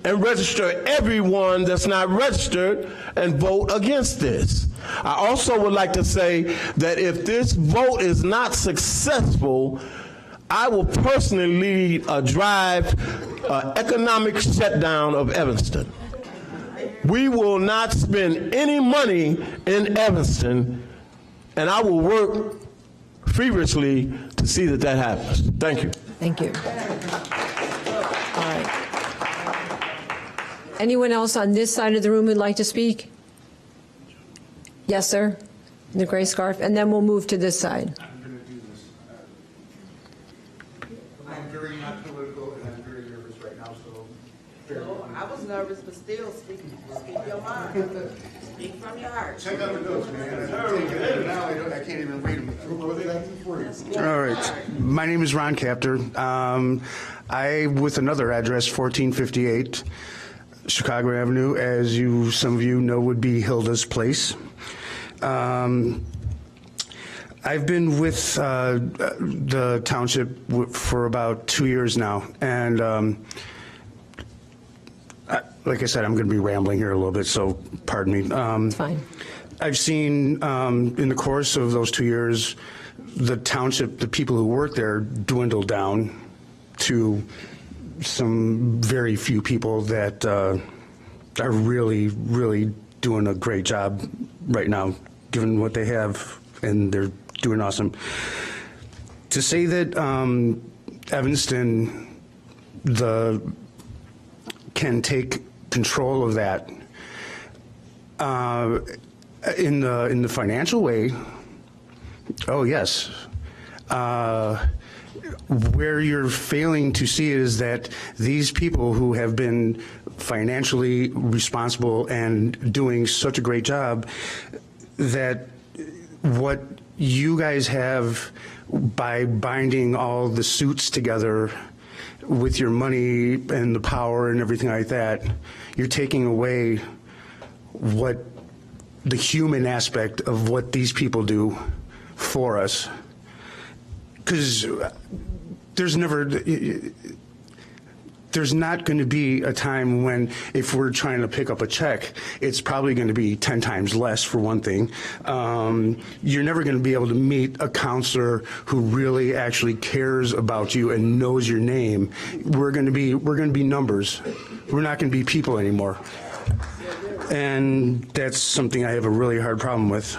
and register everyone that's not registered and vote against this. I also would like to say that if this vote is not successful, I will personally lead a drive, economic shutdown of Evanston. We will not spend any money in Evanston, and I will work feverishly to see that that happens. Thank you. Thank you. All right. Anyone else on this side of the room who'd like to speak? Yes, sir. The gray scarf, and then we'll move to this side. I'm going to do this. I'm very not political, and I'm very nervous right now, so. I was nervous, but still, speak your mind. Speak from your heart. Check out the notes, man. Now I can't even read them. All right. My name is Ron Capter. I, with another address, 1458 Chicago Avenue, as some of you know, would be Hilda's place. I've been with the township for about 2 years now, and like I said, I'm going to be rambling here a little bit, so pardon me. It's fine. I've seen in the course of those 2 years, the township, the people who work there, dwindle down to some very few people that are really, really doing a great job right now, given what they have, and they're doing awesome. To say that Evanston can take control of that in the financial way, oh yes. Where you're failing to see is that these people who have been financially responsible and doing such a great job, that what you guys have by binding all the suits together with your money and the power and everything like that, you're taking away what the human aspect of what these people do for us. Because there's not going to be a time when, if we're trying to pick up a check, it's probably going to be 10 times less, for one thing. You're never going to be able to meet a counselor who really actually cares about you and knows your name. We're going to be numbers. We're not going to be people anymore. And that's something I have a really hard problem with.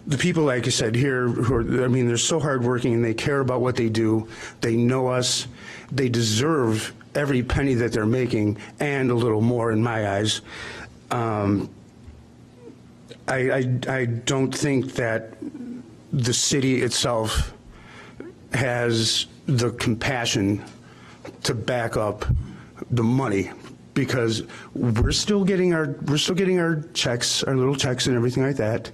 The people, like I said, here, they're so hardworking and they care about what they do. They know us. They deserve every penny that they're making and a little more, in my eyes. I don't think that the city itself has the compassion to back up the money, because we're still getting our checks, our little checks and everything like that.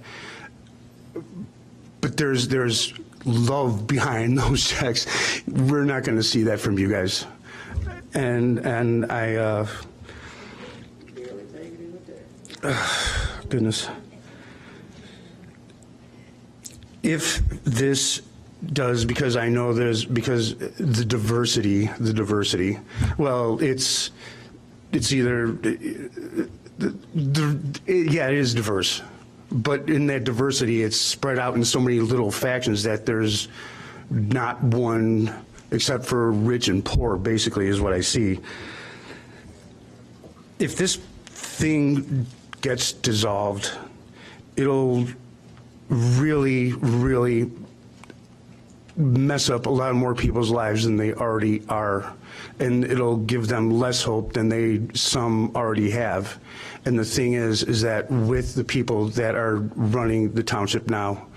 But there's love behind those checks. We're not going to see that from you guys, and I goodness, if this does, because I know because the diversity. Well, it's either yeah, it is diverse. But in that diversity, it's spread out in so many little factions that there's not one, except for rich and poor, basically, is what I see. If this thing gets dissolved, it'll really, really mess up a lot more people's lives than they already are. And it'll give them less hope than some already have. And the thing is that with the people that are running the township now,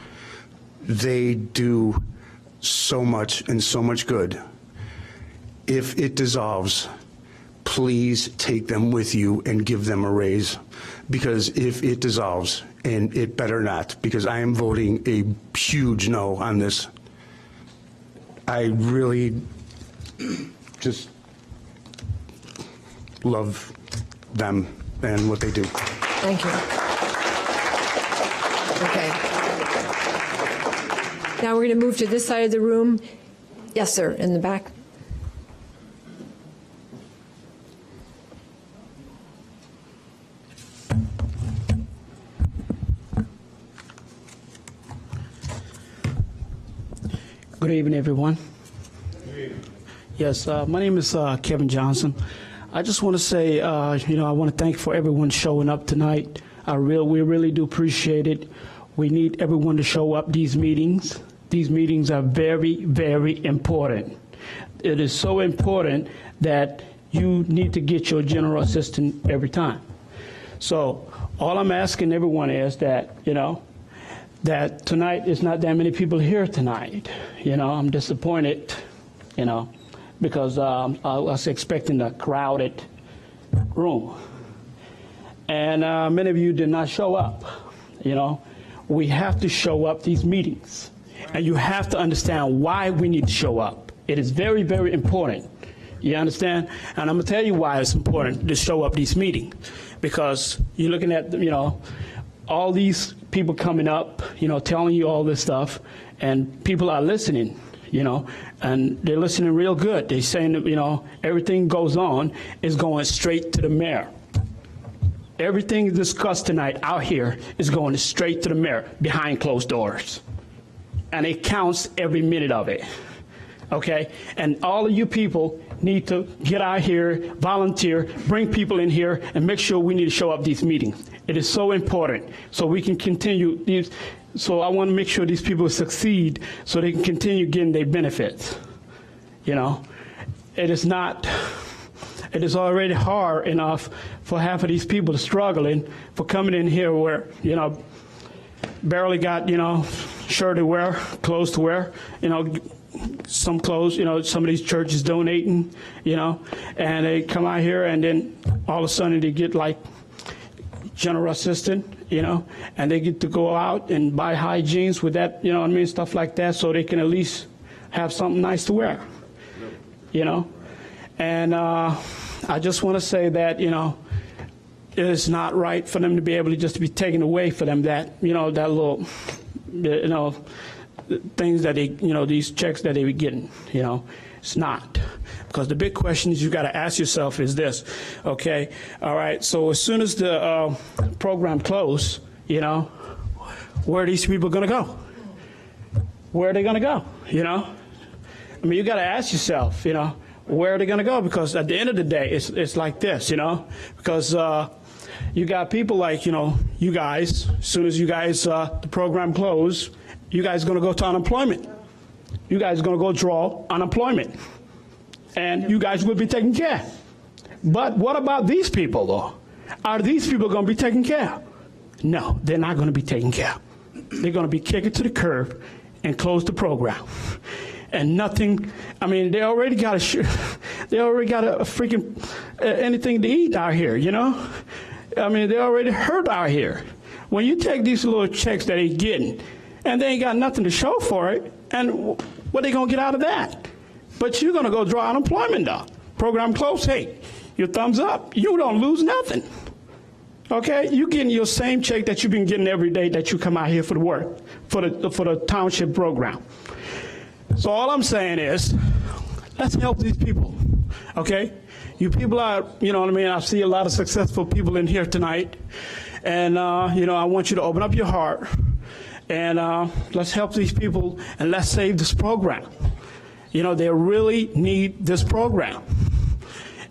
they do so much and so much good. If it dissolves, please take them with you and give them a raise. Because if it dissolves, and it better not, because I am voting a huge no on this. I really just love them and what they do. Thank you. Okay. Now we're going to move to this side of the room. Yes, sir, in the back. Good evening, everyone. Yes, my name is Kevin Johnson. I just want to say, I want to thank for everyone showing up tonight. We really do appreciate it. We need everyone to show up these meetings. These meetings are very, very important. It is so important that you need to get your general assistant every time. So All I'm asking everyone is that, that tonight is not that many people here tonight. I'm disappointed, because I was expecting a crowded room. And many of you did not show up. We have to show up these meetings. And you have to understand why we need to show up. It is very, very important. You understand? And I'm going to tell you why it's important to show up these meetings. Because you're looking at, all these people coming up, telling you all this stuff, and people are listening, and they're listening real good. They're saying that, everything goes on is going straight to the mayor. Everything discussed tonight out here is going straight to the mayor behind closed doors. And it counts every minute of it. Okay? And all of you people need to get out here, volunteer, bring people in here, and make sure we need to show up these meetings. It is so important so we can continue these. So I want to make sure these people succeed so they can continue getting their benefits. It is not, it is already hard enough for half of these people struggling for coming in here where, barely got, shirt to wear, clothes to wear, some clothes, some of these churches donating, and they come out here and then all of a sudden they get like general assistant, and they get to go out and buy high jeans with that, stuff like that, so they can at least have something nice to wear, And I just want to say that, it is not right for them to be able to just be taken away for them that, that little, things that they, these checks that they be getting, it's not. Because the big question is you got to ask yourself is this, okay, all right, so as soon as the program closes, where are these people going to go? Where are they going to go, I mean, you got to ask yourself, where are they going to go? Because at the end of the day, it's like this, because you got people like, you guys, as soon as you guys, the program closes, you guys are going to go to unemployment. You guys are going to go draw unemployment. And you guys will be taken care of. But what about these people, though? Are these people going to be taken care of? No, they're not going to be taken care of. They're going to be kicked to the curb and close the program. And nothing, I mean, they already got a freaking anything to eat out here, I mean, they already hurt out here. When you take these little checks that they're getting, and they ain't got nothing to show for it, and what they going to get out of that? But you're going to go draw unemployment, though. Program closed, hey, your thumbs up, you don't lose nothing. Okay, you getting your same check that you've been getting every day that you come out here for the work, for the township program. So all I'm saying is, let's help these people, okay? You people are, I see a lot of successful people in here tonight, and, I want you to open up your heart, and let's help these people, and let's save this program. They really need this program.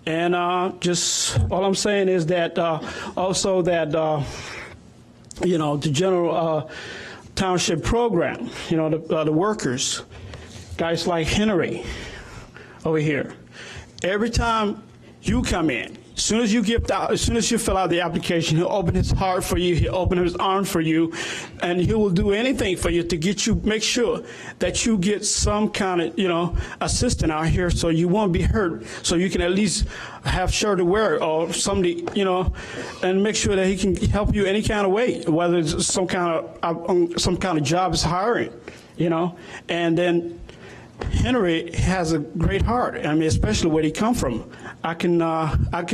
And just all I'm saying is that also that, the general township program, the workers, guys like Henry over here, every time you come in, as soon as you fill out the application, he'll open his heart for you, he'll open his arms for you, and he will do anything for you to get you, make sure that you get some kind of, assistance out here so you won't be hurt, so you can at least have shirt to wear or somebody, and make sure that he can help you any kind of way, whether it's some kind of job is hiring, and then Henry has a great heart. I mean, especially where he come from. I can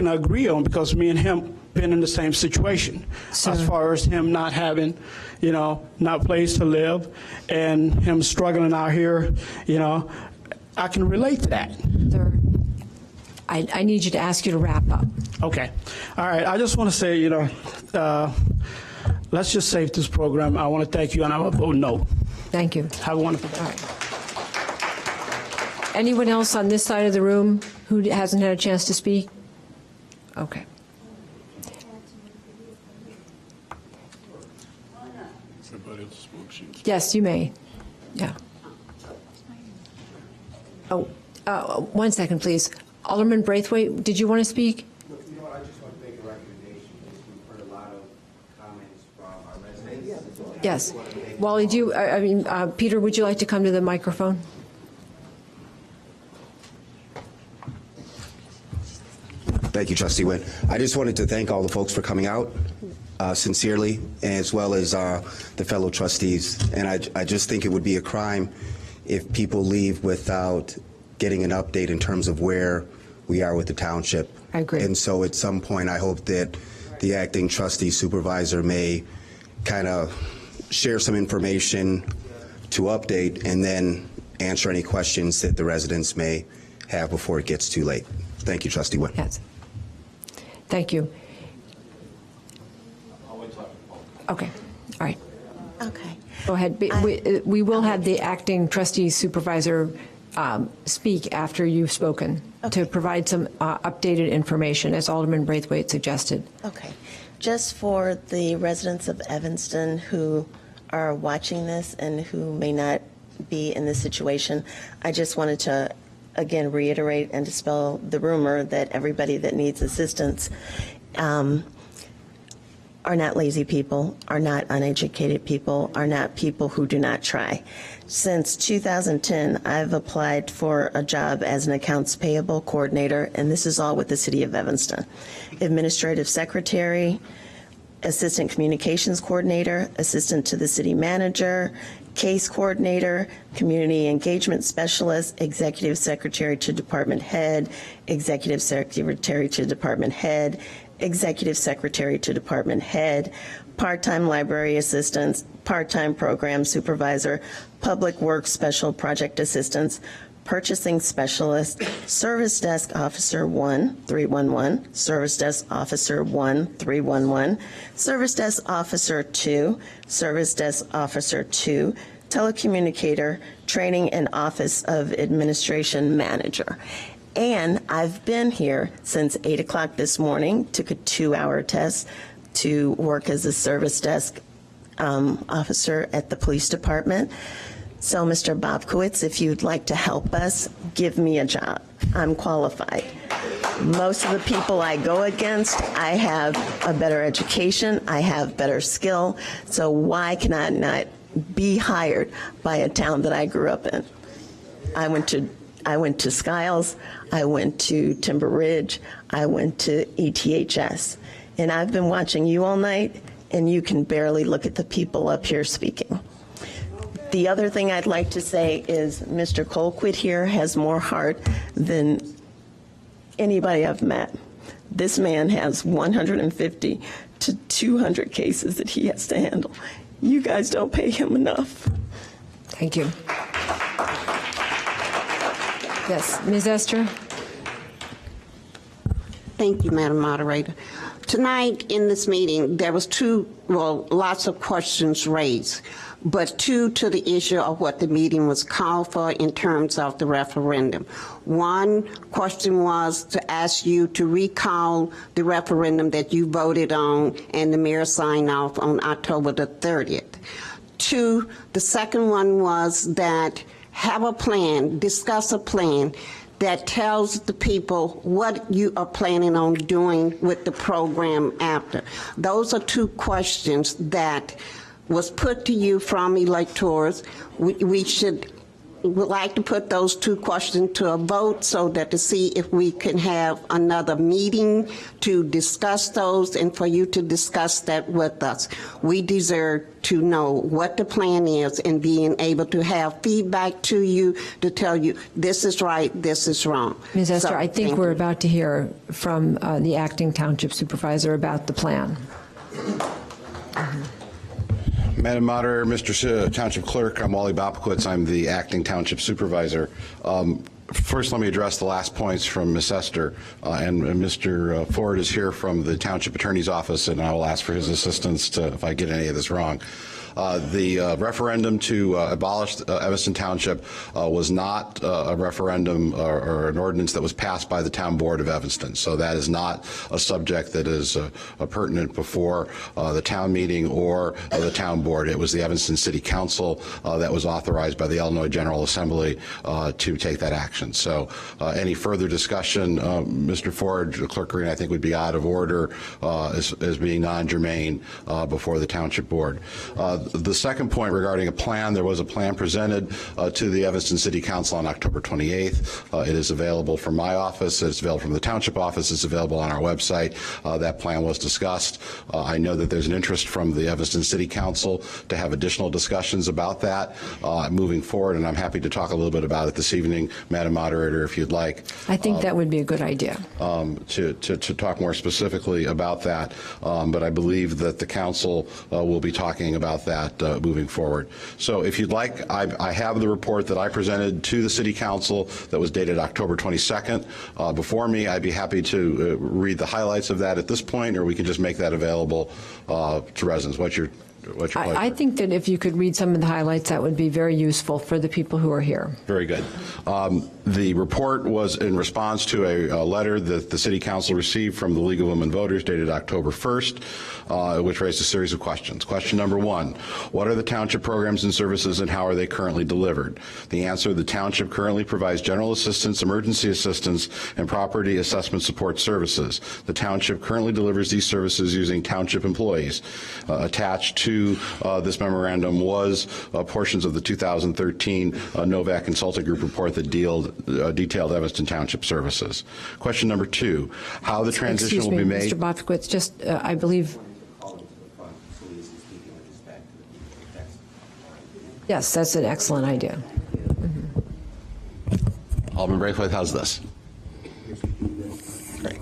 agree on, because me and him been in the same situation. Sir. As far as him not having, not place to live, and him struggling out here, I can relate to that. Sir, I need you to ask you to wrap up. Okay. All right. I just want to say, let's just save this program. I want to thank you, and I'm going to vote no. Thank you. Have a wonderful day. All right. Anyone else on this side of the room who hasn't had a chance to speak? Okay. Yes, you may. Yeah. Oh, 1 second, please. Alderman Braithwaite, did you want to speak? I just want to make a recommendation. We've heard a lot of Yes. Wally, Peter, would you like to come to the microphone? Thank you, Trustee Witt. I just wanted to thank all the folks for coming out sincerely, as well as the fellow trustees. And I just think it would be a crime if people leave without getting an update in terms of where we are with the township. I agree. And so at some point, I hope that the acting trustee supervisor may kind of share some information to update and then answer any questions that the residents may have before it gets too late. Thank you, Trustee Witt. Yes. Thank you. Okay. All right. Okay. Go ahead. We will have the acting trustee supervisor speak after you've spoken to provide some updated information, as Alderman Braithwaite suggested. Okay. Just for the residents of Evanston who are watching this and who may not be in this situation, I just wanted to again reiterate and dispel the rumor that everybody that needs assistance are not lazy people, are not uneducated people, are not people who do not try. Since 2010, I've applied for a job as an accounts payable coordinator, and this is all with the City of Evanston. Administrative secretary, assistant communications coordinator, assistant to the city manager, case coordinator, community engagement specialist, executive secretary to department head, executive secretary to department head, executive secretary to department head, part-time library assistants, part-time program supervisor, public works special project assistants, purchasing specialist, service desk officer 1, 311, service desk officer 1, 311, service desk officer 2, service desk officer 2, telecommunicator, training and office of administration manager. And I've been here since 8 o'clock this morning, took a 2-hour test to work as a service desk officer at the police department. So, Mr. Bobkowitz, if you'd like to help us, give me a job. I'm qualified. Most of the people I go against, I have a better education, I have better skill, so why can I not be hired by a town that I grew up in? I went to Skiles, I went to Timber Ridge, I went to ETHS, and I've been watching you all night, and you can barely look at the people up here speaking. The other thing I'd like to say is Mr. Colquitt here has more heart than anybody I've met. This man has 150 to 200 cases that he has to handle. You guys don't pay him enough. Thank you. Yes, Ms. Esther? Thank you, Madam Moderator. Tonight in this meeting, there was lots of questions raised, but two to the issue of what the meeting was called for in terms of the referendum. One question was to ask you to recall the referendum that you voted on and the mayor signed off on October the 30th. Two, the second one was that have a plan, discuss a plan that tells the people what you are planning on doing with the program after. Those are two questions that was put to you from electors. We would like to put those two questions to a vote so that to see if we can have another meeting to discuss those and for you to discuss that with us. We deserve to know what the plan is and being able to have feedback to you to tell you this is right, this is wrong. Ms. Esther, I think we're about to hear from the acting township supervisor about the plan. Madam Moderator, Mr. Township Clerk, I'm Wally Bobkowitz. I'm the acting township supervisor. First, let me address the last points from Ms. Esther, and Mr. Ford is here from the Township Attorney's Office, and I will ask for his assistance if I get any of this wrong. The referendum to abolish Evanston Township was not a referendum or an ordinance that was passed by the Town Board of Evanston. So that is not a subject that is pertinent before the town meeting or the Town Board. It was the Evanston City Council that was authorized by the Illinois General Assembly to take that action. So any further discussion, Mr. Ford, Clerk Green, I think would be out of order as being non-germane before the Township Board. The second point regarding a plan, there was a plan presented to the Evanston City Council on October 28th. It is available from my office. It's available from the township office. It's available on our website. That plan was discussed. I know that there's an interest from the Evanston City Council to have additional discussions about that moving forward, and I'm happy to talk a little bit about it this evening, Madam Moderator, if you'd like. I think that would be a good idea. To talk more specifically about that, but I believe that the council will be talking about that moving forward. So if you'd like, I have the report that I presented to the City Council that was dated October 22nd before me. I'd be happy to read the highlights of that at this point, or we can just make that available to residents. What's your pleasure? I think that if you could read some of the highlights, that would be very useful for the people who are here. Very good. The report was in response to a letter that the City Council received from the League of Women Voters dated October 1st, which raised a series of questions. Question number one, what are the township programs and services and how are they currently delivered? The answer, the township currently provides general assistance, emergency assistance, and property assessment support services. The township currently delivers these services using township employees. Attached to this memorandum was portions of the 2013 Novak Consulting Group report that detailed Evanston Township services. Question number two, how the transition will be made. Mr. Bofkowitz, just, I believe. Yes, that's an excellent idea. Alderman Braithwaite, how's this? Great.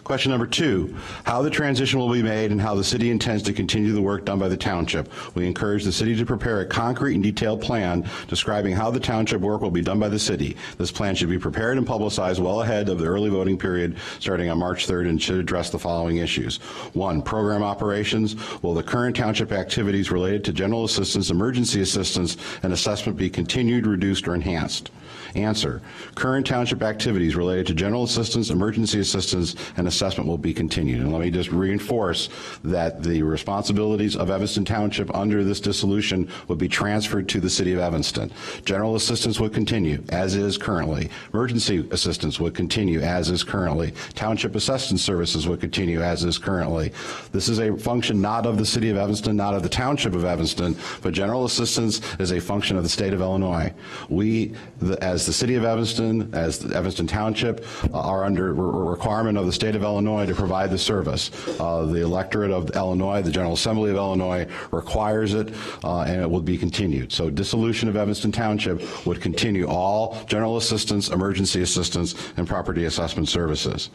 Question number two, how the transition will be made and how the city intends to continue the work done by the township. We encourage the city to prepare a concrete and detailed plan describing how the township work will be done by the city. This plan should be prepared and publicized well ahead of the early voting period starting on March 3rd and should address the following issues. One, program operations. Will the current township activities related to general assistance, emergency assistance, and assessment be continued, reduced, or enhanced? Answer, current township activities related to general assistance, emergency assistance, and assessment will be continued. And let me just reinforce that the responsibilities of Evanston Township under this dissolution would be transferred to the city of Evanston. General assistance would continue, as is currently. Emergency assistance would continue, as is currently. Township assistance services would continue, as is currently. This is a function not of the city of Evanston, not of the Township of Evanston, but general assistance is a function of the state of Illinois. We, as the city of Evanston, as the Evanston Township, are under requirement of the state of Illinois to provide the service. The electorate of Illinois, the General Assembly of Illinois, requires it, and it will be continued. So dissolution of Evanston Township would continue all general assistance, emergency assistance, and property assessment services.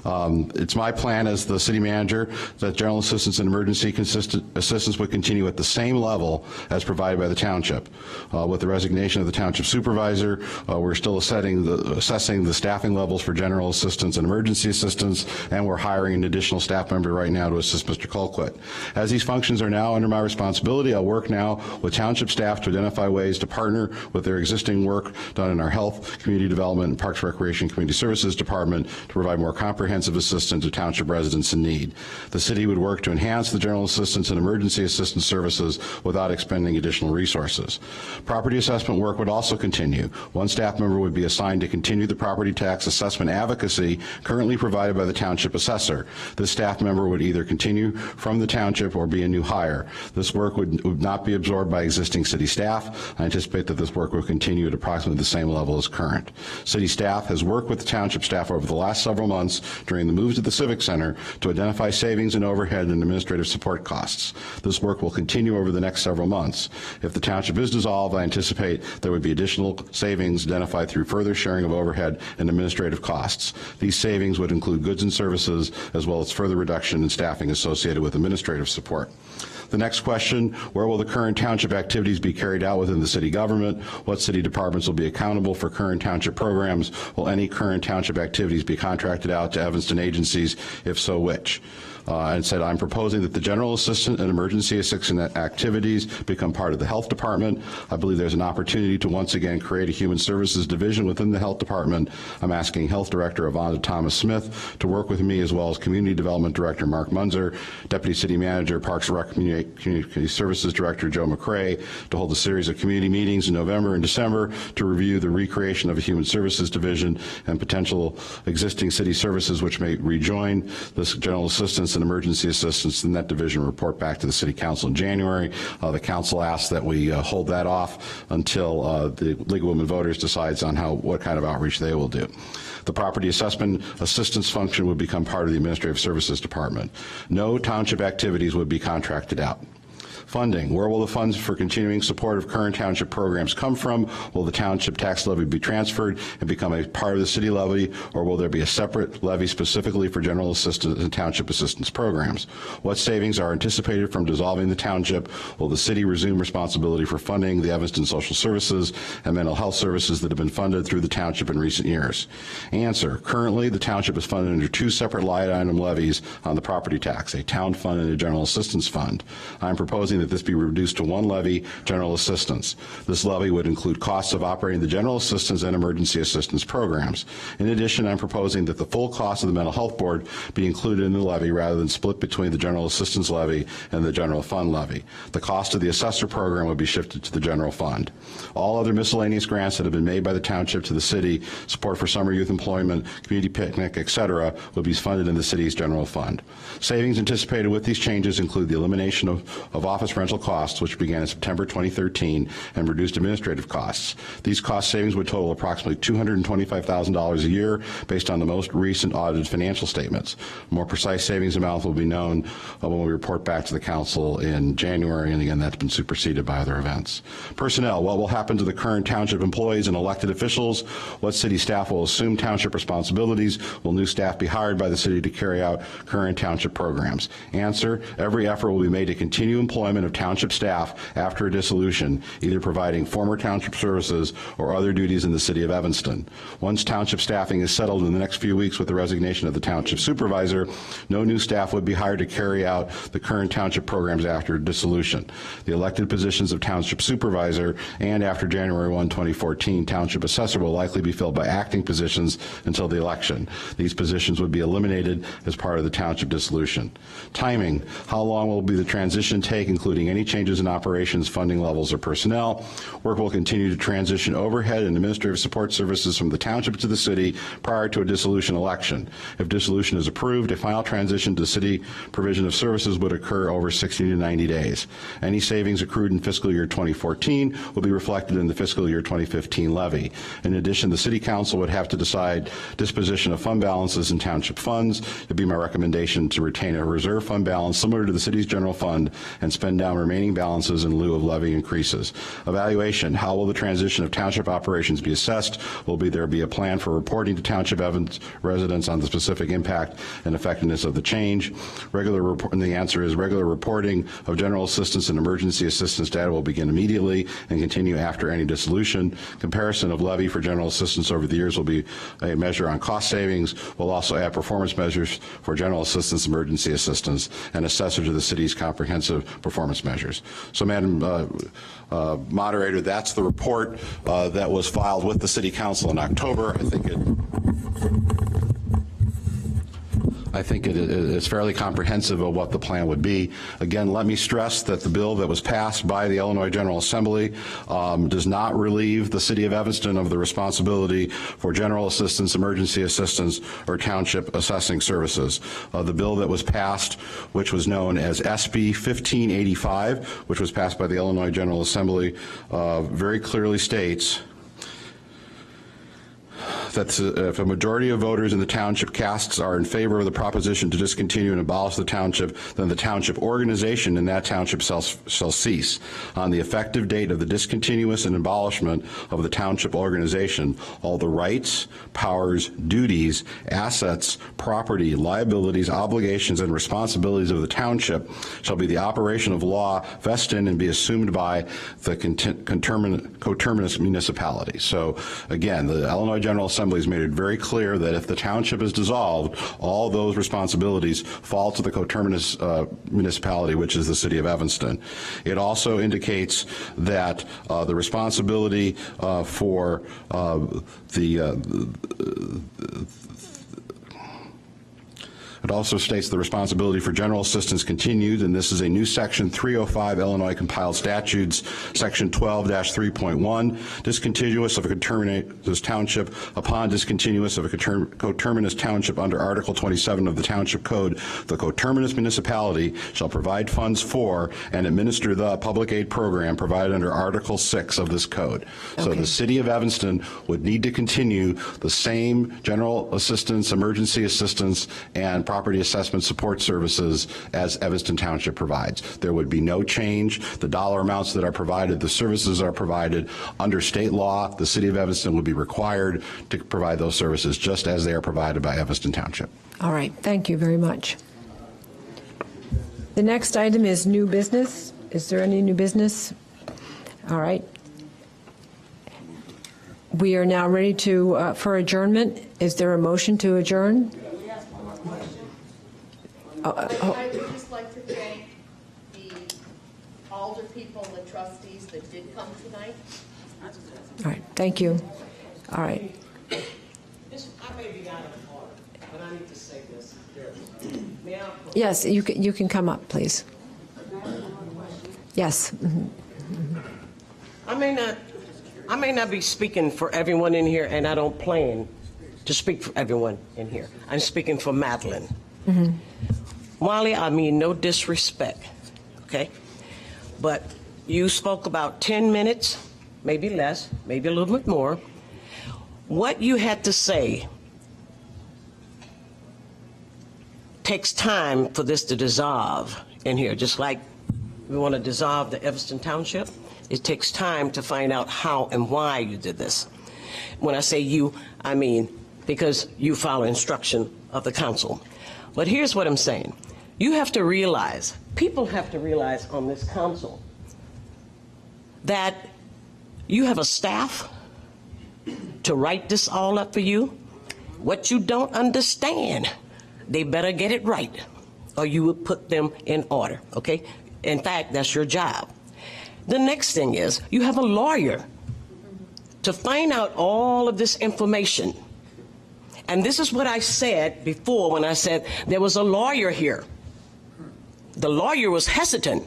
It's my plan as the city manager that general assistance and emergency assistance would continue at the same level as provided by the township. With the resignation of the township supervisor, we're still assessing the staffing levels for general assistance and emergency assistance, and we're hiring an additional staff member right now to assist Mr. Colquitt. As these functions are now under my responsibility, I'll work now with township staff to identify ways to partner with their existing work done in our health, community development, and parks, recreation, community services department to provide more comprehensive assistance to township residents in need. The city would work to enhance the general assistance and emergency assistance services without expending additional resources. Property assessment work would also continue. One staff member would be assigned to continue the property tax assessment advocacy currently provided by the township assessor. This staff member would either continue from the township or be a new hire. This work would not be absorbed by existing city staff. I anticipate that this work will continue at approximately the same level as current. City staff has worked with the township staff over the last several months during the move to the Civic Center to identify savings in overhead and administrative support costs. This work will continue over the next several months. If the township is dissolved, I anticipate there would be additional savings identified through further sharing of overhead and administrative costs. These savings would include goods and services as well as further reduction in staffing associated with administrative support. The next question, where will the current township activities be carried out within the city government? What city departments will be accountable for current township programs? Will any current township activities be contracted out to Evanston agencies? If so, which? and said, I'm proposing that the general assistant and emergency assistant activities become part of the health department. I believe there's an opportunity to once again create a human services division within the health department. I'm asking Health Director Avonda Thomas-Smith to work with me, as well as Community Development Director Mark Munzer, Deputy City Manager, Parks and Rec Community Services Director Joe McCrae, to hold a series of community meetings in November and December to review the recreation of a human services division and potential existing city services which may rejoin this general assistance and emergency assistance in that division. Report back to the City Council in January. The Council asked that we hold that off until the League of Women Voters decides on what kind of outreach they will do. The property assessment assistance function would become part of the Administrative Services Department. No township activities would be contracted out. Funding. Where will the funds for continuing support of current township programs come from? Will the township tax levy be transferred and become a part of the city levy, or will there be a separate levy specifically for general assistance and township assistance programs? What savings are anticipated from dissolving the township? Will the city resume responsibility for funding the Evanston social services and mental health services that have been funded through the township in recent years? Answer. Currently, the township is funded under two separate line item levies on the property tax, a town fund and a general assistance fund. I'm proposing that this be reduced to one levy, general assistance. This levy would include costs of operating the general assistance and emergency assistance programs. In addition, I'm proposing that the full cost of the mental health board be included in the levy rather than split between the general assistance levy and the general fund levy. The cost of the assessor program would be shifted to the general fund. All other miscellaneous grants that have been made by the township to the city, support for summer youth employment, community picnic, etc., will be funded in the city's general fund. Savings anticipated with these changes include the elimination of office rental costs, which began in September 2013, and reduced administrative costs. These cost savings would total approximately $225,000 a year based on the most recent audited financial statements. More precise savings amounts will be known when we report back to the council in January, and again, that's been superseded by other events. Personnel. What will happen to the current township employees and elected officials? What city staff will assume township responsibilities? Will new staff be hired by the city to carry out current township programs? Answer. Every effort will be made to continue employment of township staff after a dissolution, either providing former township services or other duties in the city of Evanston. Once township staffing is settled in the next few weeks with the resignation of the township supervisor, no new staff would be hired to carry out the current township programs after dissolution. The elected positions of township supervisor and after January 1, 2014, township assessor will likely be filled by acting positions until the election. These positions would be eliminated as part of the township dissolution. Timing. How long will the transition take, including any changes in operations, funding levels, or personnel? Work will continue to transition overhead and administrative support services from the township to the city prior to a dissolution election. If dissolution is approved, a final transition to city provision of services would occur over 60 to 90 days. Any savings accrued in fiscal year 2014 will be reflected in the fiscal year 2015 levy. In addition, the City Council would have to decide disposition of fund balances in township funds. It would be my recommendation to retain a reserve fund balance similar to the city's general fund and spend down remaining balances in lieu of levy increases. Evaluation. How will the transition of township operations be assessed? Will there be a plan for reporting to township residents on the specific impact and effectiveness of the change? And the answer is regular reporting of general assistance and emergency assistance data will begin immediately and continue after any dissolution. Comparison of levy for general assistance over the years will be a measure on cost savings. We'll also add performance measures for general assistance, emergency assistance, and assessor to the city's comprehensive performance measures. So, Madam Moderator, that's the report that was filed with the City Council in October. I think it is fairly comprehensive of what the plan would be. Again, let me stress that the bill that was passed by the Illinois General Assembly does not relieve the city of Evanston of the responsibility for general assistance, emergency assistance, or township assessing services. The bill that was passed, which was known as SB 1585, which was passed by the Illinois General Assembly, very clearly states that if a majority of voters in the township casts are in favor of the proposition to discontinue and abolish the township, then the township organization in that township shall cease. On the effective date of the discontinuance and abolishment of the township organization, all the rights, powers, duties, assets, property, liabilities, obligations, and responsibilities of the township shall be the operation of law, vest in, and be assumed by the coterminous municipality. So again, the Illinois General Assembly Assembly has made it very clear that if the township is dissolved, all those responsibilities fall to the coterminous municipality, which is the city of Evanston. It also indicates that the responsibility for it also states the responsibility for general assistance continued, and this is a new section 305 Illinois compiled statutes, section 12-3.1, discontinuous of a coterminous township. Upon discontinuous of a coterminous township under Article 27 of the Township Code, the coterminous municipality shall provide funds for and administer the public aid program provided under Article 6 of this code. So the city of Evanston would need to continue the same general assistance, emergency assistance, and property assessment support services as Evanston Township provides. There would be no change. The dollar amounts that are provided, the services are provided under state law. The city of Evanston would be required to provide those services just as they are provided by Evanston Township. All right, thank you very much. The next item is new business. Is there any new business? All right. We are now ready to for adjournment. Is there a motion to adjourn? I would just like to thank the alder people and the trustees that did come tonight. All right, thank you. All right. I may be out of order, but I need to say this. May I? Yes, you can come up, please. Yes. I may not be speaking for everyone in here, and I don't plan to speak for everyone in here. I'm speaking for Madeline. Molly, I mean no disrespect, okay? But you spoke about 10 minutes, maybe less, maybe a little bit more. What you had to say takes time for this to dissolve in here, just like we want to dissolve the Evanston Township. It takes time to find out how and why you did this. When I say you, I mean because you follow instruction of the council. But here's what I'm saying. You have to realize, people have to realize on this council that you have a staff to write this all up for you. What you don't understand, they better get it right, or you will put them in order, okay? In fact, that's your job. The next thing is, you have a lawyer to find out all of this information. And this is what I said before when I said there was a lawyer here. The lawyer was hesitant.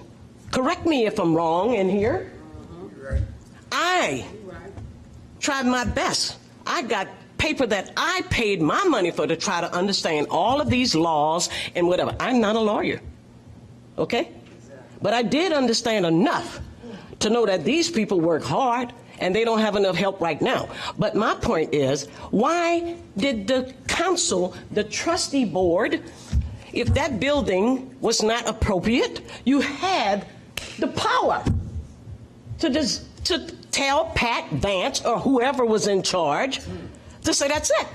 Correct me if I'm wrong in here. I tried my best. I got paper that I paid my money for to try to understand all of these laws and whatever. I'm not a lawyer, okay? But I did understand enough to know that these people work hard and they don't have enough help right now. But my point is, why did the council, the trustee board, if that building was not appropriate, you had the power to tell Pat Vance or whoever was in charge to say that's it.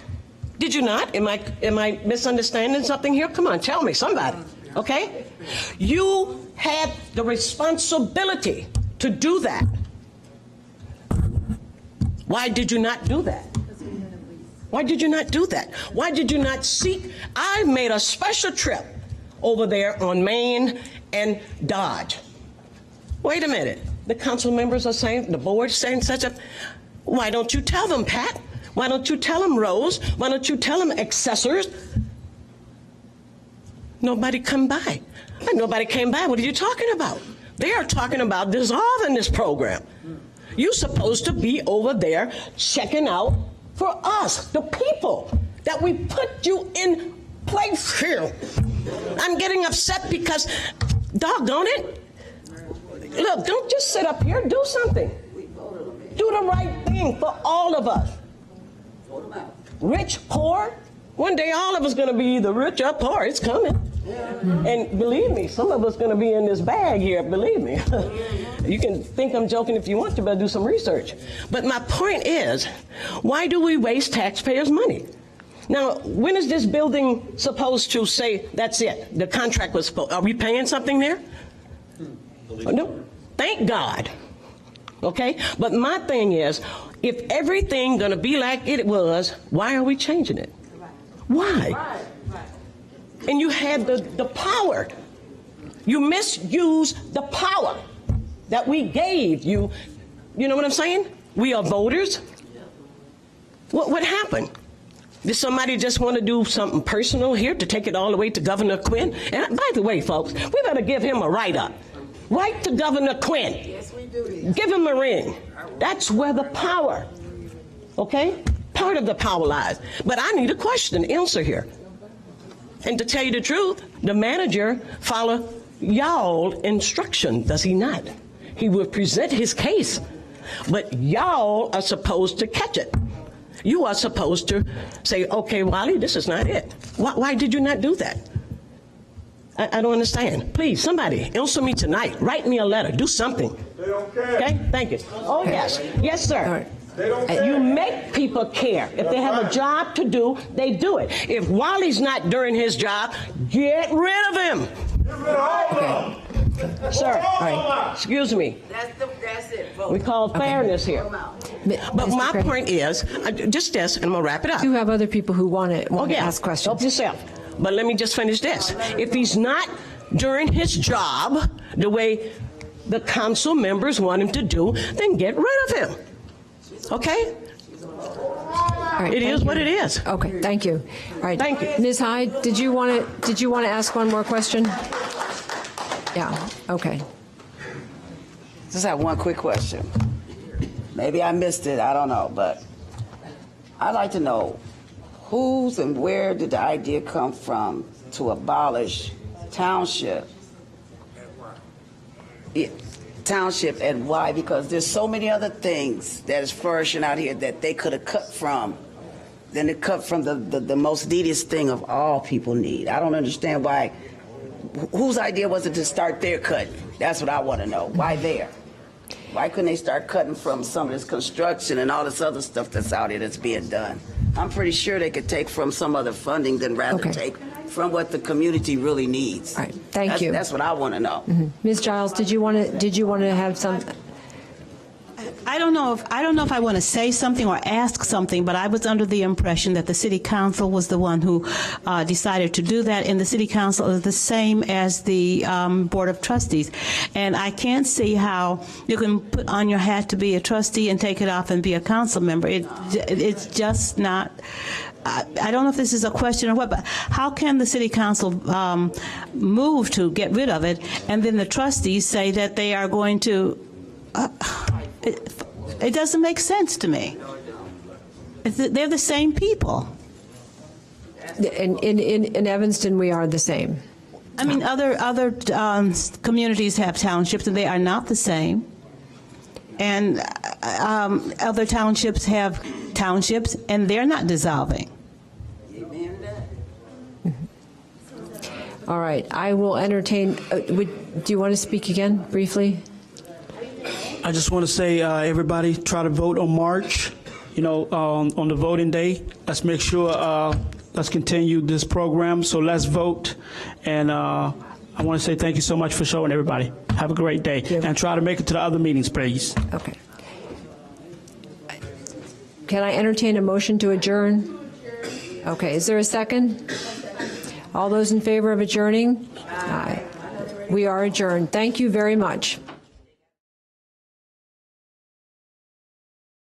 Did you not? Am I misunderstanding something here? Come on, tell me, somebody, okay? You had the responsibility to do that. Why did you not do that? Why did you not do that? Why did you not seek? I made a special trip over there on Main and Dodge. Wait a minute. The council members are saying, the board's saying such a, why don't you tell them, Pat? Why don't you tell them, Rose? Why don't you tell them, accessors? Nobody come by. Nobody came by. What are you talking about? They are talking about dissolving this program. You're supposed to be over there checking out for us, the people that we put you in place here. I'm getting upset because, doggone it. Look, don't just sit up here, do something. Do the right thing for all of us. Rich, poor, one day all of us going to be either rich or poor. It's coming. And believe me, some of us going to be in this bag here, believe me. You can think I'm joking if you want to, but do some research. But my point is, why do we waste taxpayers' money? Now, when is this building supposed to say, that's it, the contract was supposed, are we paying something there? No, thank God. Okay, but my thing is, If everything gonna be like it was, why are we changing it? Why? And you had the power. You misused the power that we gave you. You know what I'm saying? We are voters. What happened? Did somebody just want to do something personal here to take it all the way to Governor Quinn? And by the way, folks, we better give him a write-up. Write to Governor Quinn. Yes, we do. Give him a ring. That's where the power, okay? Part of the power lies. But I need a question answer here. And to tell you the truth, the manager follow y'all instruction, does he not? He will present his case, but y'all are supposed to catch it. You are supposed to say, okay, Wally, this is not it. Why did you not do that? I don't understand. Please, somebody, answer me tonight. Write me a letter. Do something. They don't care. Okay? Thank you. Oh, yes. Yes, sir. All right. They don't care. You make people care. If they have a job to do, they do it. If Wally's not doing his job, get rid of him. Get rid of all of them. Sir, excuse me. That's it. Vote. We call fairness here. But my point is, just this, and I'm going to wrap it up. You have other people who want to ask questions. Help yourself. But let me just finish this. If he's not doing his job the way the council members want him to do, then get rid of him. Okay? All right, It is what it is. Okay, thank you. All right. Thank you. Ms. Hyde, did you want to ask one more question? Yeah, okay. Just have one quick question. Maybe I missed it, I don't know, but I'd like to know whose and where did the idea come from to abolish township? Yeah, township, and why? Because there's so many other things that is flourishing out here that they could have cut from. Then they cut from the most neediest thing of all people need. I don't understand why. Whose idea was it to start their cut? That's what I want to know. Why there? Why couldn't they start cutting from some of this construction and all this other stuff that's out here that's being done? I'm pretty sure they could take from some other funding than rather take from what the community really needs. All right, thank you. That's what I want to know. Ms. Giles, did you want to have some? I don't know if I want to say something or ask something, but I was under the impression that the city council was the one who decided to do that, and the city council is the same as the board of trustees. And I can't see how you can put on your hat to be a trustee and take it off and be a council member. It's just not. I don't know if this is a question or what, but how can the city council move to get rid of it, and then the trustees say that they are going to? It doesn't make sense to me. They're the same people. In Evanston, we are the same. I mean, other communities have townships, and they are not the same. And other townships have townships, and they're not dissolving. All right, I will entertain. Do you want to speak again, briefly? I just want to say, everybody, try to vote on March. You know, on the voting day. Let's make sure. Let's continue this program. So let's vote. And I want to say thank you so much for showing, everybody. Have a great day, and try to make it to the other meetings, please. Okay. Can I entertain a motion to adjourn? Okay. Is there a second? All those in favor of adjourning? Aye. We are adjourned. Thank you very much.